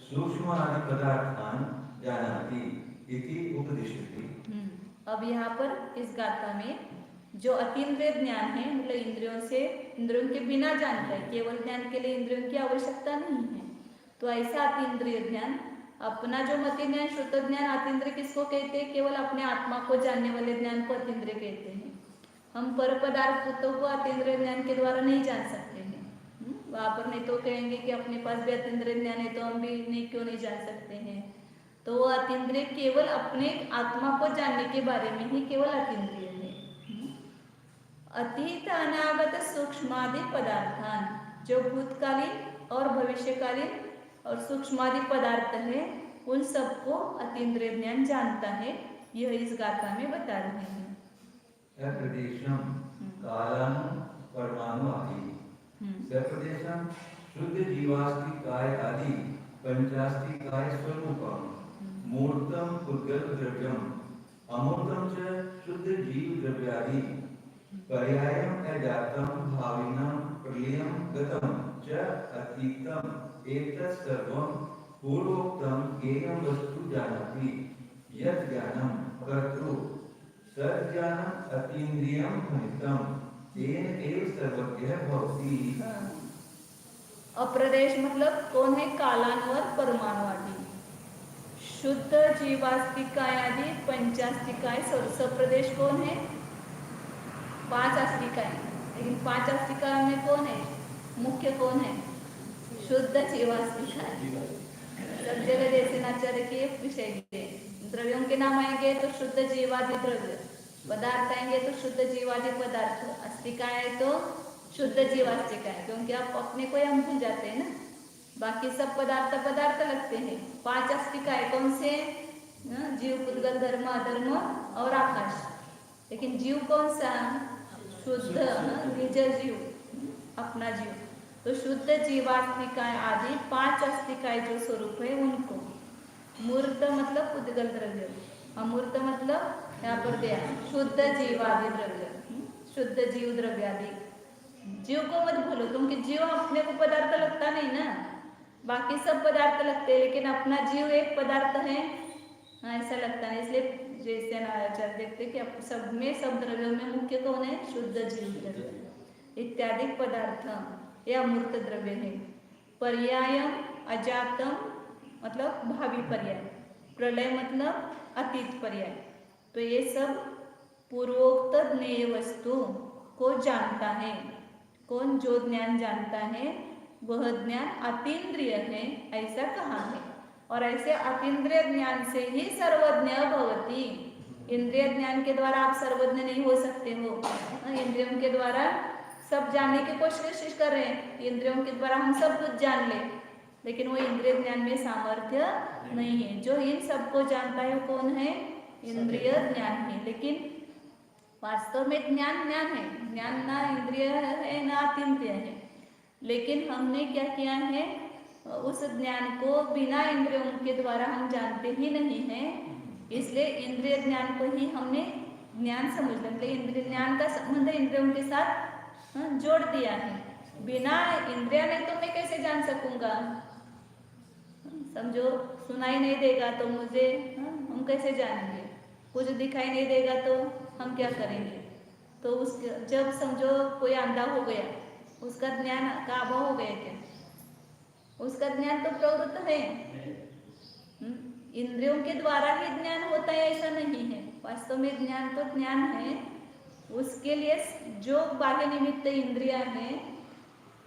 सूक्ष्म आदि पदार्थान जानाति इति उपदिशति। अब यहाँ पर इस गाथा में जो अतीन्द्रिय ज्ञान है, मतलब इंद्रियों के बिना जानता है, केवल ज्ञान के लिए इंद्रियों की आवश्यकता नहीं है, तो ऐसा अतीन्द्रिय ज्ञान, अपना जो मति ज्ञान, शुद्ध ज्ञान, अतीन्द्रिय किसको कहते हैं? केवल अपने आत्मा को जानने वाले ज्ञान को अतीन्द्रिय कहते हैं। हम पर पदार्थों को अतीन्द्रिय ज्ञान के द्वारा नहीं जान सकते हैं। वहाँ पर नहीं तो कहेंगे कि अपने पास भी अतीन्द्रिय ज्ञान है तो हम भी क्यों नहीं जान सकते हैं। तो वो अतीन्द्रिय केवल अपने आत्मा को जानने के बारे में ही केवल अतीन्द्रिय है। अतीत अनागत सूक्ष्मादि पदार्थान, जो भूतकालीन और भविष्यकालीन और सूक्ष्मादि पदार्थ है, उन सबको अतीन्द्रिय ज्ञान जानता है। यह इस गाथा में बता रहे हैं। सप्रदेशम कालम परमाणु आदि। सप्रदेशम शुद्ध जीवास्तिकाय आदि पंचास्तिकाय स्वरूपम मूर्तम पुद्गल द्रव्यम अमूर्तम च शुद्ध जीव द्रव्यादि पर्यायम अजातम भाविनम प्रलयम गतम च अतीतम एतत् सर्वं पूर्वोक्तम ज्ञेयं वस्तु जानाति यत् ज्ञानं कर्तृ सज्ञानम् अतीन्द्रियं भवितं तेन एव सर्वज्ञः भवति। अप्रदेश मतलब कौन है? कालान्वर परमाणु आदि, शुद्ध जीवास्तिकाय आदि पंचास्तिकाय। सप्रदेश कौन है? 5 अस्तिकाय, लेकिन 5 अस्तिकाय में कौन है? मुख्य कौन है? शुद्ध जीवास्तिकाय। सब जगह जैसे नाचार्य के विषय के द्रव्यों के नाम आएंगे तो शुद्ध जीवादि द्रव्य, पदार्थ आएंगे तो शुद्ध जीवादि पदार्थ, अस्तिकाय है तो शुद्ध जीवास्तिकाय, क्योंकि आप अपने को हम भूल जाते हैं ना, बाकी सब पदार्थ लगते हैं। 5 अस्तिकाय कौन से? जीव, पुद्गल, धर्म, अधर्म और आकाश। लेकिन जीव कौन सा? शुद्ध निज जीव, अपना जीव। तो शुद्ध जीवास्तिकाय आदि 5 अस्तिकाय जो स्वरूप है उनको। मूर्त मतलब पुद्गल द्रव्य, अमूर्त मतलब यहाँ पर दिया शुद्ध जीवादि द्रव्य, शुद्ध जीव द्रव्यादि। जीव को मत भूलो, क्योंकि जीव अपने को पदार्थ लगता नहीं ना, बाकी सब पदार्थ लगते हैं, लेकिन अपना जीव एक पदार्थ है, ऐसा लगता है। इसलिए जैसे आचार्य देखते कि सब में, सब द्रव्यों में मुख्य कौन है? शुद्ध जीव द्रव्य। इत्यादि पदार्थ ये अमूर्त द्रव्य है। पर्यायम अजातम मतलब भावी पर्याय, प्रलय मतलब अतीत पर्याय। तो ये सब पूर्वोक्त ज्ञेय वस्तु को जानता है। कौन? जो ज्ञान जानता है वह ज्ञान अतीन्द्रिय है, ऐसा कहा है। और ऐसे अतीन्द्रिय ज्ञान से ही सर्वज्ञ भवति। इंद्रिय ज्ञान के द्वारा आप सर्वज्ञ नहीं हो सकते हो। इंद्रियों के द्वारा सब जानने की कोशिश कर रहे हैं, इंद्रियों के द्वारा हम सब कुछ जान ले, लेकिन वो इंद्रिय ज्ञान में सामर्थ्य नहीं है। जो इन सबको जानता है वो कौन है? इंद्रिय ज्ञान है। लेकिन वास्तव में ज्ञान ज्ञान है, ज्ञान ना इंद्रिय है ना अतीन्द्रिय है। लेकिन हमने क्या किया है? उस ज्ञान को बिना इंद्रियों के द्वारा हम जानते ही नहीं है, इसलिए इंद्रिय ज्ञान को ही हमने ज्ञान समझ लिया। इंद्रिय ज्ञान का संबंध इंद्रियों के साथ जोड़ दिया है। बिना इंद्रिया नहीं तो मैं कैसे जान सकूंगा? समझो, सुनाई नहीं देगा तो मुझे हम कैसे जानेंगे? कुछ दिखाई नहीं देगा तो हम क्या करेंगे? तो उस जब समझो कोई अंधा हो गया, उसका ज्ञान का अभाव हो गया क्या? उसका ज्ञान तो प्रवृत्त है। इंद्रियों के द्वारा ही ज्ञान होता है ऐसा नहीं है। वास्तव में ज्ञान तो ज्ञान है, उसके लिए जो बाह्य निमित्त इंद्रिया है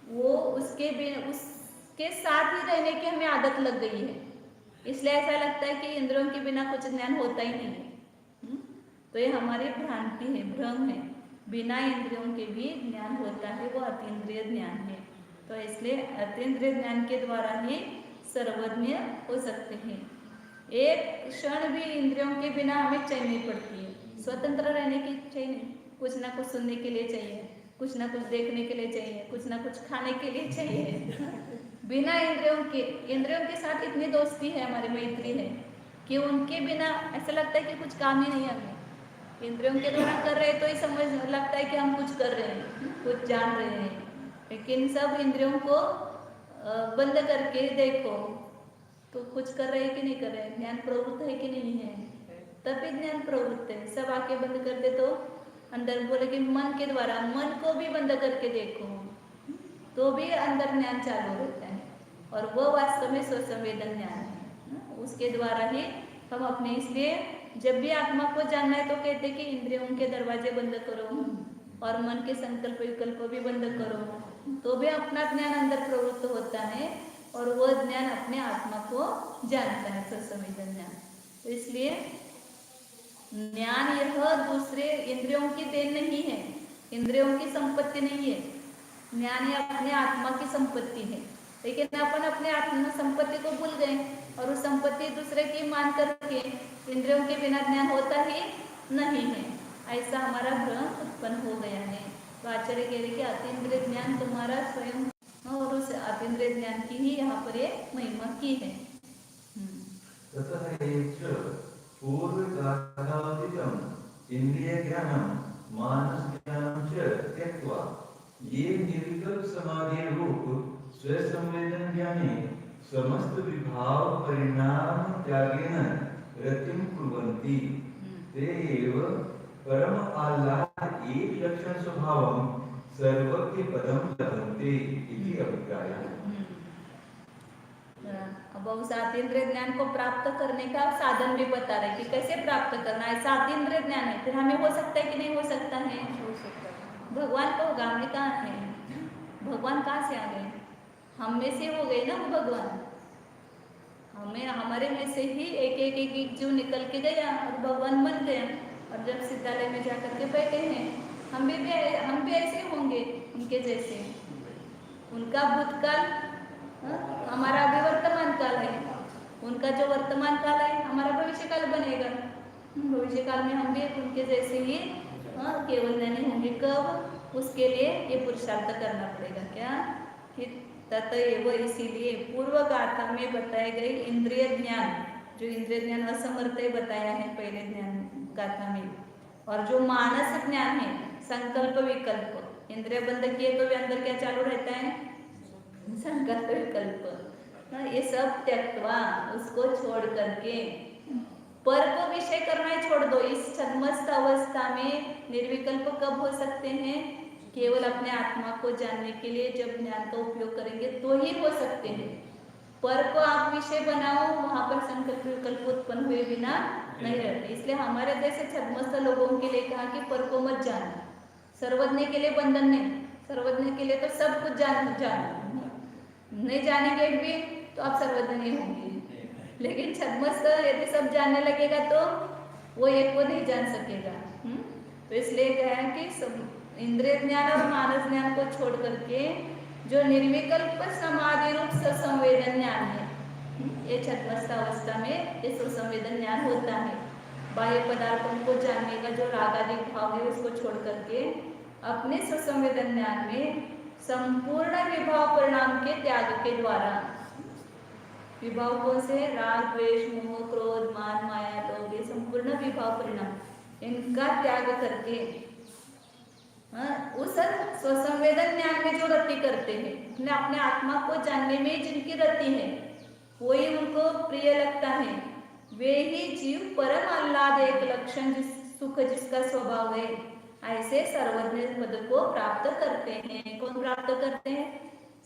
वो उसके साथ ही रहने की हमें आदत लग गई है। इसलिए ऐसा लगता है कि इंद्रियों के बिना कुछ ज्ञान होता ही नहीं है। तो ये हमारी भ्रांति है, भ्रम है। बिना इंद्रियों के भी ज्ञान होता है, वो अतीन्द्रिय ज्ञान है। तो इसलिए अतीन्द्रिय ज्ञान के द्वारा ही सर्वज्ञ हो सकते हैं। एक क्षण भी इंद्रियों के बिना हमें चैन नहीं पड़ती है। स्वतंत्र रहने की चाहिए, कुछ ना कुछ सुनने के लिए चाहिए, कुछ ना कुछ देखने के लिए चाहिए, कुछ ना कुछ खाने के लिए चाहिए। बिना इंद्रियों के साथ इतनी दोस्ती है, हमारी मैत्री है कि उनके बिना ऐसा लगता है कि कुछ काम ही नहीं है। हमें इंद्रियों के द्वारा कर रहे हैं तो ही समझ लगता है कि हम कुछ कर रहे हैं, कुछ जान रहे हैं। लेकिन सब इंद्रियों को बंद करके देखो तो कुछ कर रहे हैं कि नहीं कर रहे हैं? ज्ञान प्रवृत्त है कि नहीं है? तभी ज्ञान प्रवृत्त है। सब आंखें बंद कर दे तो अंदर बोले कि मन के द्वारा, मन को भी बंद करके देखो तो भी अंदर ज्ञान चालू होता है। और वो वास्तव में स्वसंवेदन ज्ञान है, उसके द्वारा ही हम अपने, इसलिए जब भी आत्मा को जानना है तो कहते कि इंद्रियों के दरवाजे बंद करो और मन के संकल्प विकल्प भी बंद करो, तो भी अपना ज्ञान अंदर प्रवृत्त होता है और वह ज्ञान अपने आत्मा को जानता है, स्वसंवेदन ज्ञान। तो इसलिए ज्ञान यह दूसरे इंद्रियों की देन नहीं है, इंद्रियों की संपत्ति नहीं है। ज्ञान ये अपने आत्मा की संपत्ति है। लेकिन अपन अपने आत्मा संपत्ति को भूल गए और उस संपत्ति दूसरे की मान करके इंद्रियों के बिना ज्ञान होता ही नहीं है, ऐसा हमारा भ्रम उत्पन्न हो गया है। तो आचार्य कह रहे कि अतीन्द्रिय ज्ञान तुम्हारा स्वयं, और उस अतीन्द्रिय ज्ञान की ही यहाँ पर ये महिमा की है। पूर्वगाथातीतम् इन्द्रियज्ञानं मानसज्ञानं च त्यक्त्वा ये निर्विकल्प समाधि रूप स्वसंवेदन ज्ञाने समस्त विभाव परिणाम त्यागेन रतिं कुर्वन्ति ते एव परम आह्लाद एक लक्षण स्वभावं सर्वज्ञ पदं लभन्ते इति अभिप्रायः। अब उस अतीन्द्रिय ज्ञान को प्राप्त करने का साधन भी बता रहे कि कैसे प्राप्त करना है। ऐसा अतीन्द्रिय ज्ञान है, फिर हमें हो सकता है कि नहीं हो सकता है? हो सकता है। भगवान को होगा, हमें कहाँ है? भगवान कहाँ से आ गए? हम में से हो गए ना वो भगवान। हमें, हमारे में से ही एक जीव निकल के गया और भगवान बन गया। और जब सिद्धालय में जाकर के बैठे हैं, हम भी ऐसे होंगे उनके जैसे। उनका भूतकाल हमारा अभी वर्तमान काल है, उनका जो वर्तमान काल है हमारा भविष्य काल बनेगा। भविष्य काल में हम भी उनके जैसे ही केवल ज्ञानी होंगे। कब? उसके लिए ये पुरुषार्थ करना पड़ेगा। क्या? कि ततएव, इसीलिए पूर्व गाथा में बताए गए इंद्रिय ज्ञान, जो इंद्रिय ज्ञान असमर्थ बताया है पहले ज्ञान गाथा में, और जो मानस ज्ञान है संकल्प विकल्प, इंद्रिय बंद किए तो भी अंदर क्या चालू रहता है? संकल्प विकल्प। ये सब त्यक्त्वा, उसको छोड़ करके पर को विषय करना ही छोड़ दो। इस छद्मस्त अवस्था में निर्विकल्प कब हो सकते हैं? केवल अपने आत्मा को जानने के लिए जब ज्ञान का उपयोग करेंगे तो ही हो सकते हैं। पर को आप विषय बनाओ, वहां पर संकल्प विकल्प उत्पन्न हुए बिना नहीं रहते। इसलिए हमारे जैसे छद्मस्त लोगों के लिए कहा कि पर को मत जानो। सर्वज्ञ के लिए बंधन नहीं, सर्वज्ञ के लिए तो सब कुछ जानो। नहीं जानेंगे भी तो आप सर्वज्ञ नहीं होंगे। लेकिन छद्मस्त यदि सब जानने लगेगा तो वो एक को नहीं जान सकेगा। तो इसलिए कहा है कि सब इंद्रिय ज्ञान और मानस ज्ञान को छोड़ करके जो निर्विकल्प समाधि रूप ससंवेदन ज्ञान है, ये छद्मस्त अवस्था में ये सुसंवेदन ज्ञान होता है। बाह्य पदार्थों को जानने का जो रागादिक भाव है उसको छोड़ करके अपने सुसंवेदन ज्ञान में संपूर्ण विभाव परिणाम के त्याग के द्वारा, विभाव कौन से? राग, द्वेष, मोह, क्रोध, मान, माया, लोभ, ये संपूर्ण विभाव परिणाम, इनका त्याग करके उस स्वसंवेदन ज्ञान में जो रति करते हैं, अपने आत्मा को जानने में जिनकी रति है वही उनको प्रिय लगता है, वे ही जीव परम आह्लाद एक लक्षण सुख जिसका स्वभाव है, ऐसे सर्वज्ञ पद को प्राप्त करते हैं। कौन प्राप्त करते हैं?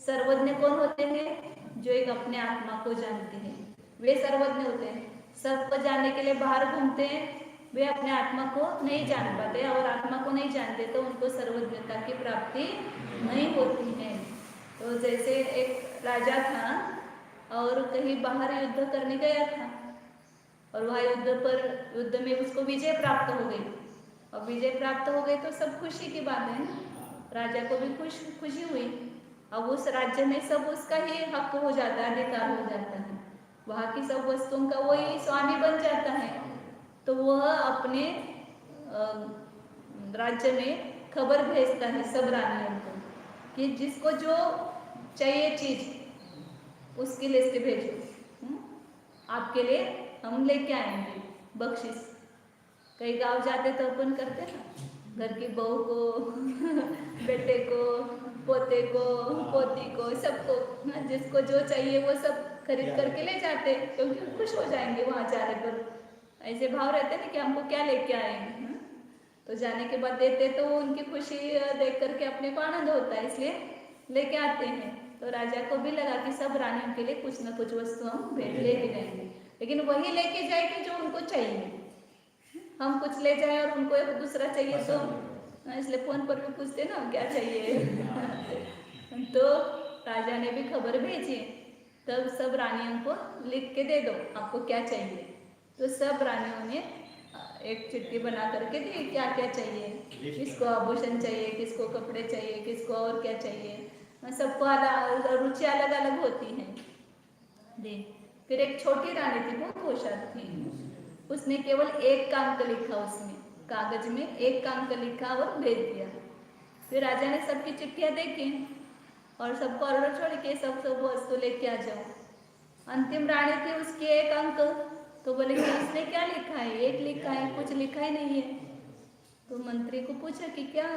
सर्वज्ञ कौन होते हैं? जो एक अपने आत्मा को जानते हैं, वे सर्वज्ञ होते हैं। सबको जानने के लिए बाहर घूमते हैं, वे अपने आत्मा को नहीं जान पाते, और आत्मा को नहीं जानते तो उनको सर्वज्ञता की प्राप्ति नहीं होती है। तो जैसे एक राजा था और कहीं बाहर युद्ध करने गया था, और वह युद्ध में उसको विजय प्राप्त हो गई। और विजय प्राप्त हो गई तो सब खुशी की बात है ना, राजा को भी खुशी हुई। अब उस राज्य में सब उसका ही हक हो जाता है, अधिकार हो जाता है, वहाँ की सब वस्तुओं का वही स्वामी बन जाता है। तो वह अपने राज्य में खबर भेजता है सब रानियों को कि जिसको जो चाहिए चीज उसकी लिस्ट भेजो, आपके लिए हम लेके आएंगे बख्शिश। कई गांव जाते तो अपन करते ना, घर की बहू को बेटे को, पोते को, पोती को, सबको जिसको जो चाहिए वो सब खरीद करके ले जाते, क्योंकि खुश हो जाएंगे वहाँ जाने पर। ऐसे भाव रहते ना कि हमको क्या लेके आएंगे। तो जाने के बाद देते तो उनकी खुशी देख करके अपने को आनंद होता है, इसलिए लेके आते हैं। तो राजा को भी लगा कि सब रानियों के लिए कुछ न कुछ वस्तु हम भेंट लेके जाएंगे, लेकिन वही लेके जाएंगे जो उनको चाहिए। हम कुछ ले जाए और उनको एक दूसरा चाहिए तो इसलिए फोन पर भी पूछते ना क्या चाहिए। तो राजा ने भी खबर भेजी, तब सब रानियों को लिख के दे दो आपको क्या चाहिए। तो सब रानियों ने एक चिट्ठी बना करके दी क्या क्या चाहिए, किसको आभूषण चाहिए, किसको कपड़े चाहिए, किसको और क्या चाहिए। सबको रुचि अलग अलग होती है। फिर एक छोटी रानी थी, बहुत होशियार थी, उसने केवल एक काम का लिखा, उसमें कागज में एक काम का लिखा और भेज दिया। फिर राजा ने सबकी चिट्ठियां देखी और सबको ऑर्डर छोड़ के सब वस्तु लेके आ जाओ। अंतिम रानी थी, उसकी एक अंक, तो बोले कि इसने क्या लिखा है, एक लिखा है, कुछ लिखा ही नहीं है। तो मंत्री को पूछा कि क्या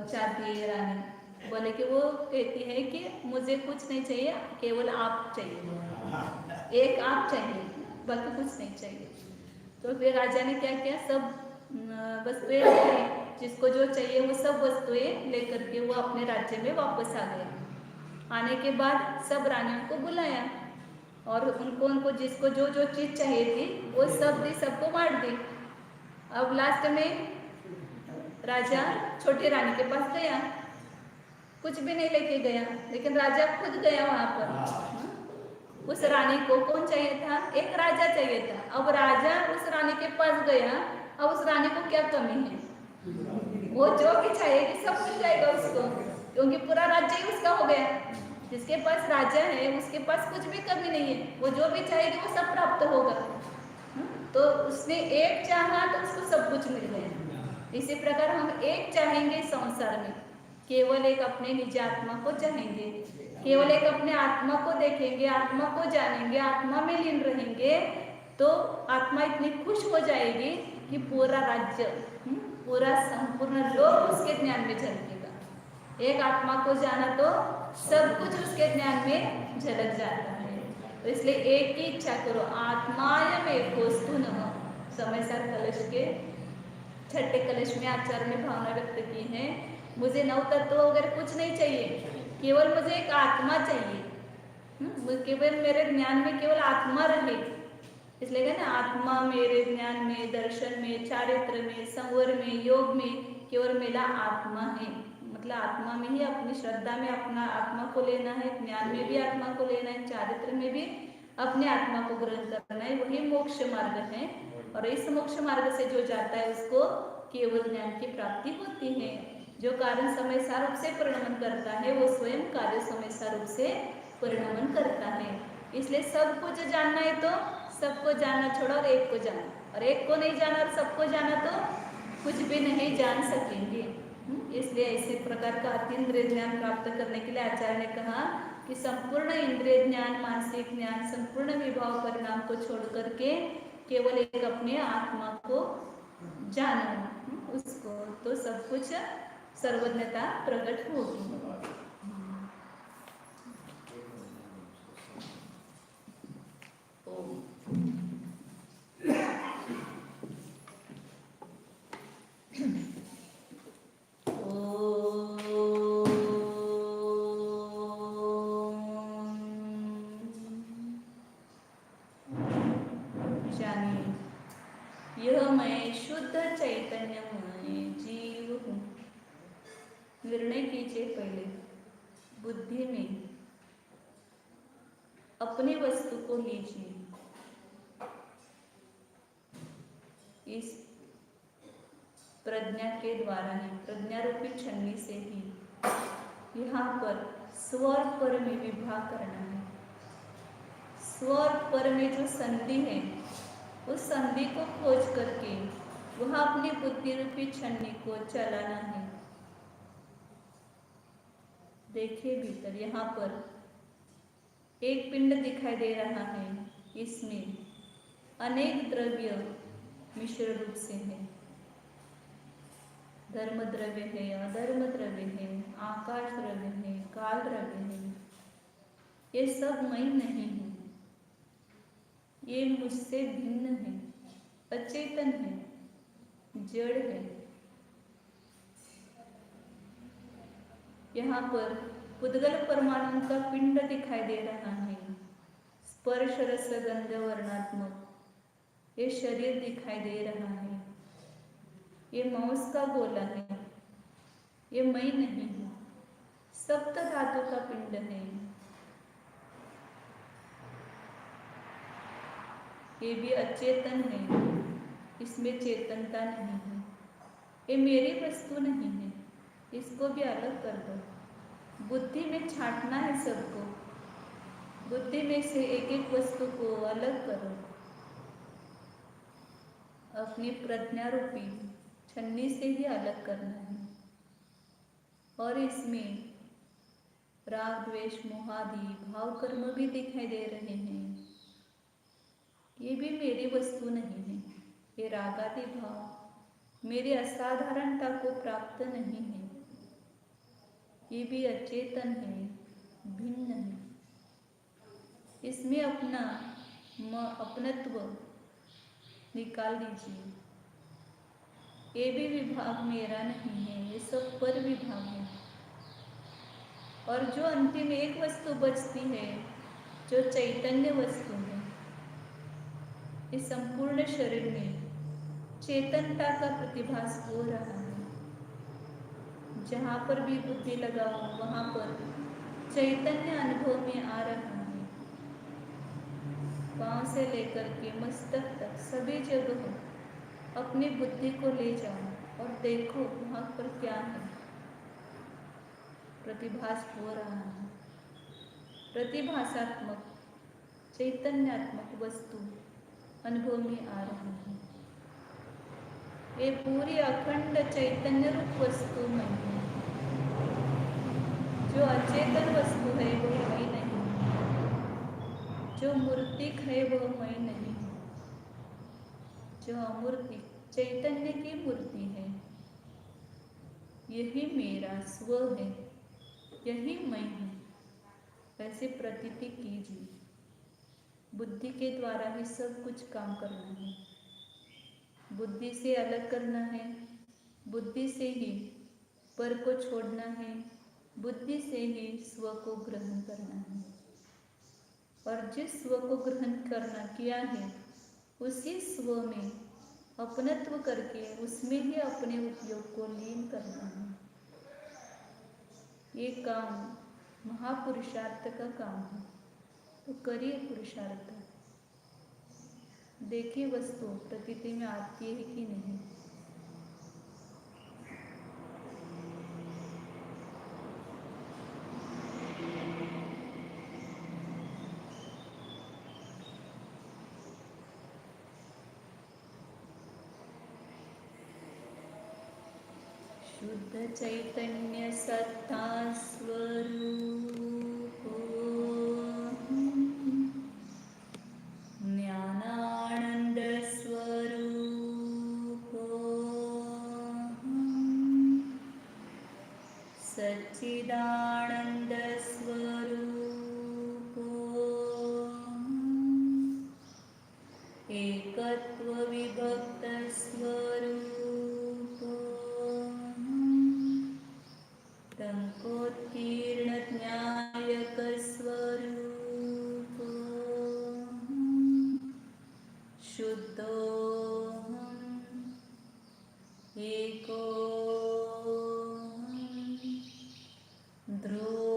चाहती है ये रानी, बोले कि वो कहती है कि मुझे कुछ नहीं चाहिए, केवल आप चाहिए, एक आप चाहिए, बाकी कुछ नहीं चाहिए। तो फिर राजा ने क्या किया, सब वस्तुएं जिसको जो चाहिए वो सब वस्तुएं लेकर के वो अपने राज्य में वापस आ गया। आने के बाद सब रानियों को बुलाया और उनको जिसको जो जो चीज चाहिए थी वो सब दी, सबको बांट दी। अब लास्ट में राजा छोटी रानी के पास गया, कुछ भी नहीं लेके गया, लेकिन राजा खुद गया वहां पर। उस रानी को कौन चाहिए था, एक राजा चाहिए था। अब राजा उस रानी के पास गया, अब उस रानी को क्या कमी है, वो जो भी चाहेगी सब मिल जाएगा उसको, क्योंकि पूरा राज्य ही उसका हो गया। जिसके पास राजा है उसके पास कुछ भी कमी नहीं है, वो जो भी चाहेगी वो सब प्राप्त होगा। तो उसने एक चाहा तो उसको सब कुछ मिल गया। इसी प्रकार हम एक चाहेंगे संसार में, केवल एक अपने निज आत्मा को चाहेंगे, केवल एक अपने आत्मा को देखेंगे, आत्मा को जानेंगे, आत्मा में लीन रहेंगे, तो आत्मा इतनी खुश हो जाएगी कि पूरा राज्य, पूरा संपूर्ण लोक उसके ज्ञान में झलकेगा। एक आत्मा को जाना तो सब कुछ उसके ज्ञान में झलक जाता है। तो इसलिए एक की इच्छा करो, आत्मायम एकोस्तु नमः। समय सार कलश के छठे कलश में आचार्य ने भावना व्यक्त की है, मुझे नव तत्व वगैरह कुछ नहीं चाहिए, केवल मुझे एक आत्मा चाहिए। केवल मेरे ज्ञान में केवल आत्मा रहे। इसलिए कहना आत्मा मेरे ज्ञान में, दर्शन में, चारित्र में, संवर में, योग में केवल मेरा आत्मा है। मतलब आत्मा में ही अपनी श्रद्धा में अपना आत्मा को लेना है, ज्ञान में भी आत्मा को लेना है, चारित्र में भी अपने आत्मा को ग्रहण करना है, वही मोक्ष मार्ग है। और इस मोक्ष मार्ग से जो जाता है उसको केवल ज्ञान की प्राप्ति होती है। जो कारण समय सारूप से परिणमन करता है वो स्वयं कार्य समय सारूप से परिणमन करता है। इसलिए सब कुछ जानना है तो सबको जानना छोड़ो और एक को जाना, और एक को नहीं जाना और सबको जाना तो कुछ भी नहीं जान सकेंगे। इसलिए ऐसे प्रकार का अतीन्द्रिय ज्ञान प्राप्त करने के लिए आचार्य ने कहा कि संपूर्ण इंद्रिय ज्ञान, मानसिक ज्ञान, संपूर्ण विभाव परिणाम को छोड़ करके केवल एक अपने आत्मा को जानो, उसको तो सब कुछ सर्वज्ञता प्रकट होगी। यह मैं शुद्ध चैतन्यमय जीव हूँ। निर्णय कीजिए पहले बुद्धि में अपनी वस्तु को लीजिए, इस प्रज्ञा के द्वारा ही, प्रज्ञा रूपी छन्नी से ही यहाँ पर स्वर पर में विभाग करना है। स्वर पर में जो संधि है उस संधि को खोज करके वह अपनी बुद्धि रूपी छन्नी को चलाना है। देखिए भीतर यहाँ पर एक पिंड दिखाई दे रहा है, इसमें अनेक द्रव्य मिश्र रूप से है। धर्म द्रव्य है, अधर्म द्रव्य है, आकाश द्रव्य है, काल द्रव्य है। ये सब मैं नहीं हूँ, ये मुझसे भिन्न है, अचेतन है, जड़ है। यहाँ पर पुद्गल परमाणु का पिंड दिखाई दे रहा है, स्पर्श रस गंध वर्णात्मक ये शरीर दिखाई दे रहा है। ये मांस का गोला है, ये मैं नहीं हूँ। सप्त धातु का पिंड है, ये भी अचेतन है, इसमें चेतनता नहीं है। ये मेरी वस्तु नहीं है, इसको भी अलग कर दो। बुद्धि में छांटना है सबको, बुद्धि में से एक एक वस्तु को अलग करो। अपनी प्रज्ञा रूपी छन्नी से ही अलग करना है। और इसमें राग द्वेष मोहादि भाव कर्म भी दिखाई दे रहे हैं। ये भी मेरी वस्तु नहीं है। ये रागादि भाव मेरी असाधारणता को प्राप्त नहीं है, ये भी अचेतन है, भिन्न है। इसमें अपना अपनत्व निकाल दीजिए। ये भी विभाग मेरा नहीं है, ये सब पर विभाग है। और जो अंतिम एक वस्तु बचती है, जो चैतन्य वस्तु है, इस संपूर्ण शरीर में चेतनता का प्रतिभास हो रहा है। जहाँ पर भी बुद्धि लगाओ वहाँ पर चैतन्य अनुभव में आ रहा है। पाँव से लेकर के मस्तक तक सभी जगह अपनी बुद्धि को ले जाओ और देखो वहाँ पर क्या है। प्रतिभास हो रहा है। प्रतिभासात्मक चैतन्यात्मक वस्तु अनुभव में आ रही है। ये पूरी अखंड चैतन्य रूप वस्तु नहीं है। जो अचेतन वस्तु है वो मैं नहीं, जो मूर्तिक है वो मैं नहीं, जो अमूर्तिक चैतन्य की मूर्ति है, यही मेरा स्व है, यही मैं हूँ। ऐसी प्रतीति कीजिए। बुद्धि के द्वारा ही सब कुछ काम करना है, बुद्धि से अलग करना है, बुद्धि से ही पर को छोड़ना है, बुद्धि से ही स्व को ग्रहण करना है। और जिस स्व को ग्रहण करना किया है उसी स्व में अपनत्व करके उसमें ही अपने उपयोग को लीन करना है। ये काम महापुरुषार्थ का काम है, तो करिए पुरुषार्थ। देखिए वस्तु प्रकृति में आती है कि नहीं। शुद्ध चैतन्य सत्ता स्वरूप ज्ञानानंद स्वरूप सच्चिदानंद स्वरूप एकत्व विभक्त स्वरूप तंकोत्कीर्ण ज्ञायक स्वरूप शुद्धोऽहम् एकोऽहम् ध्रुवम्।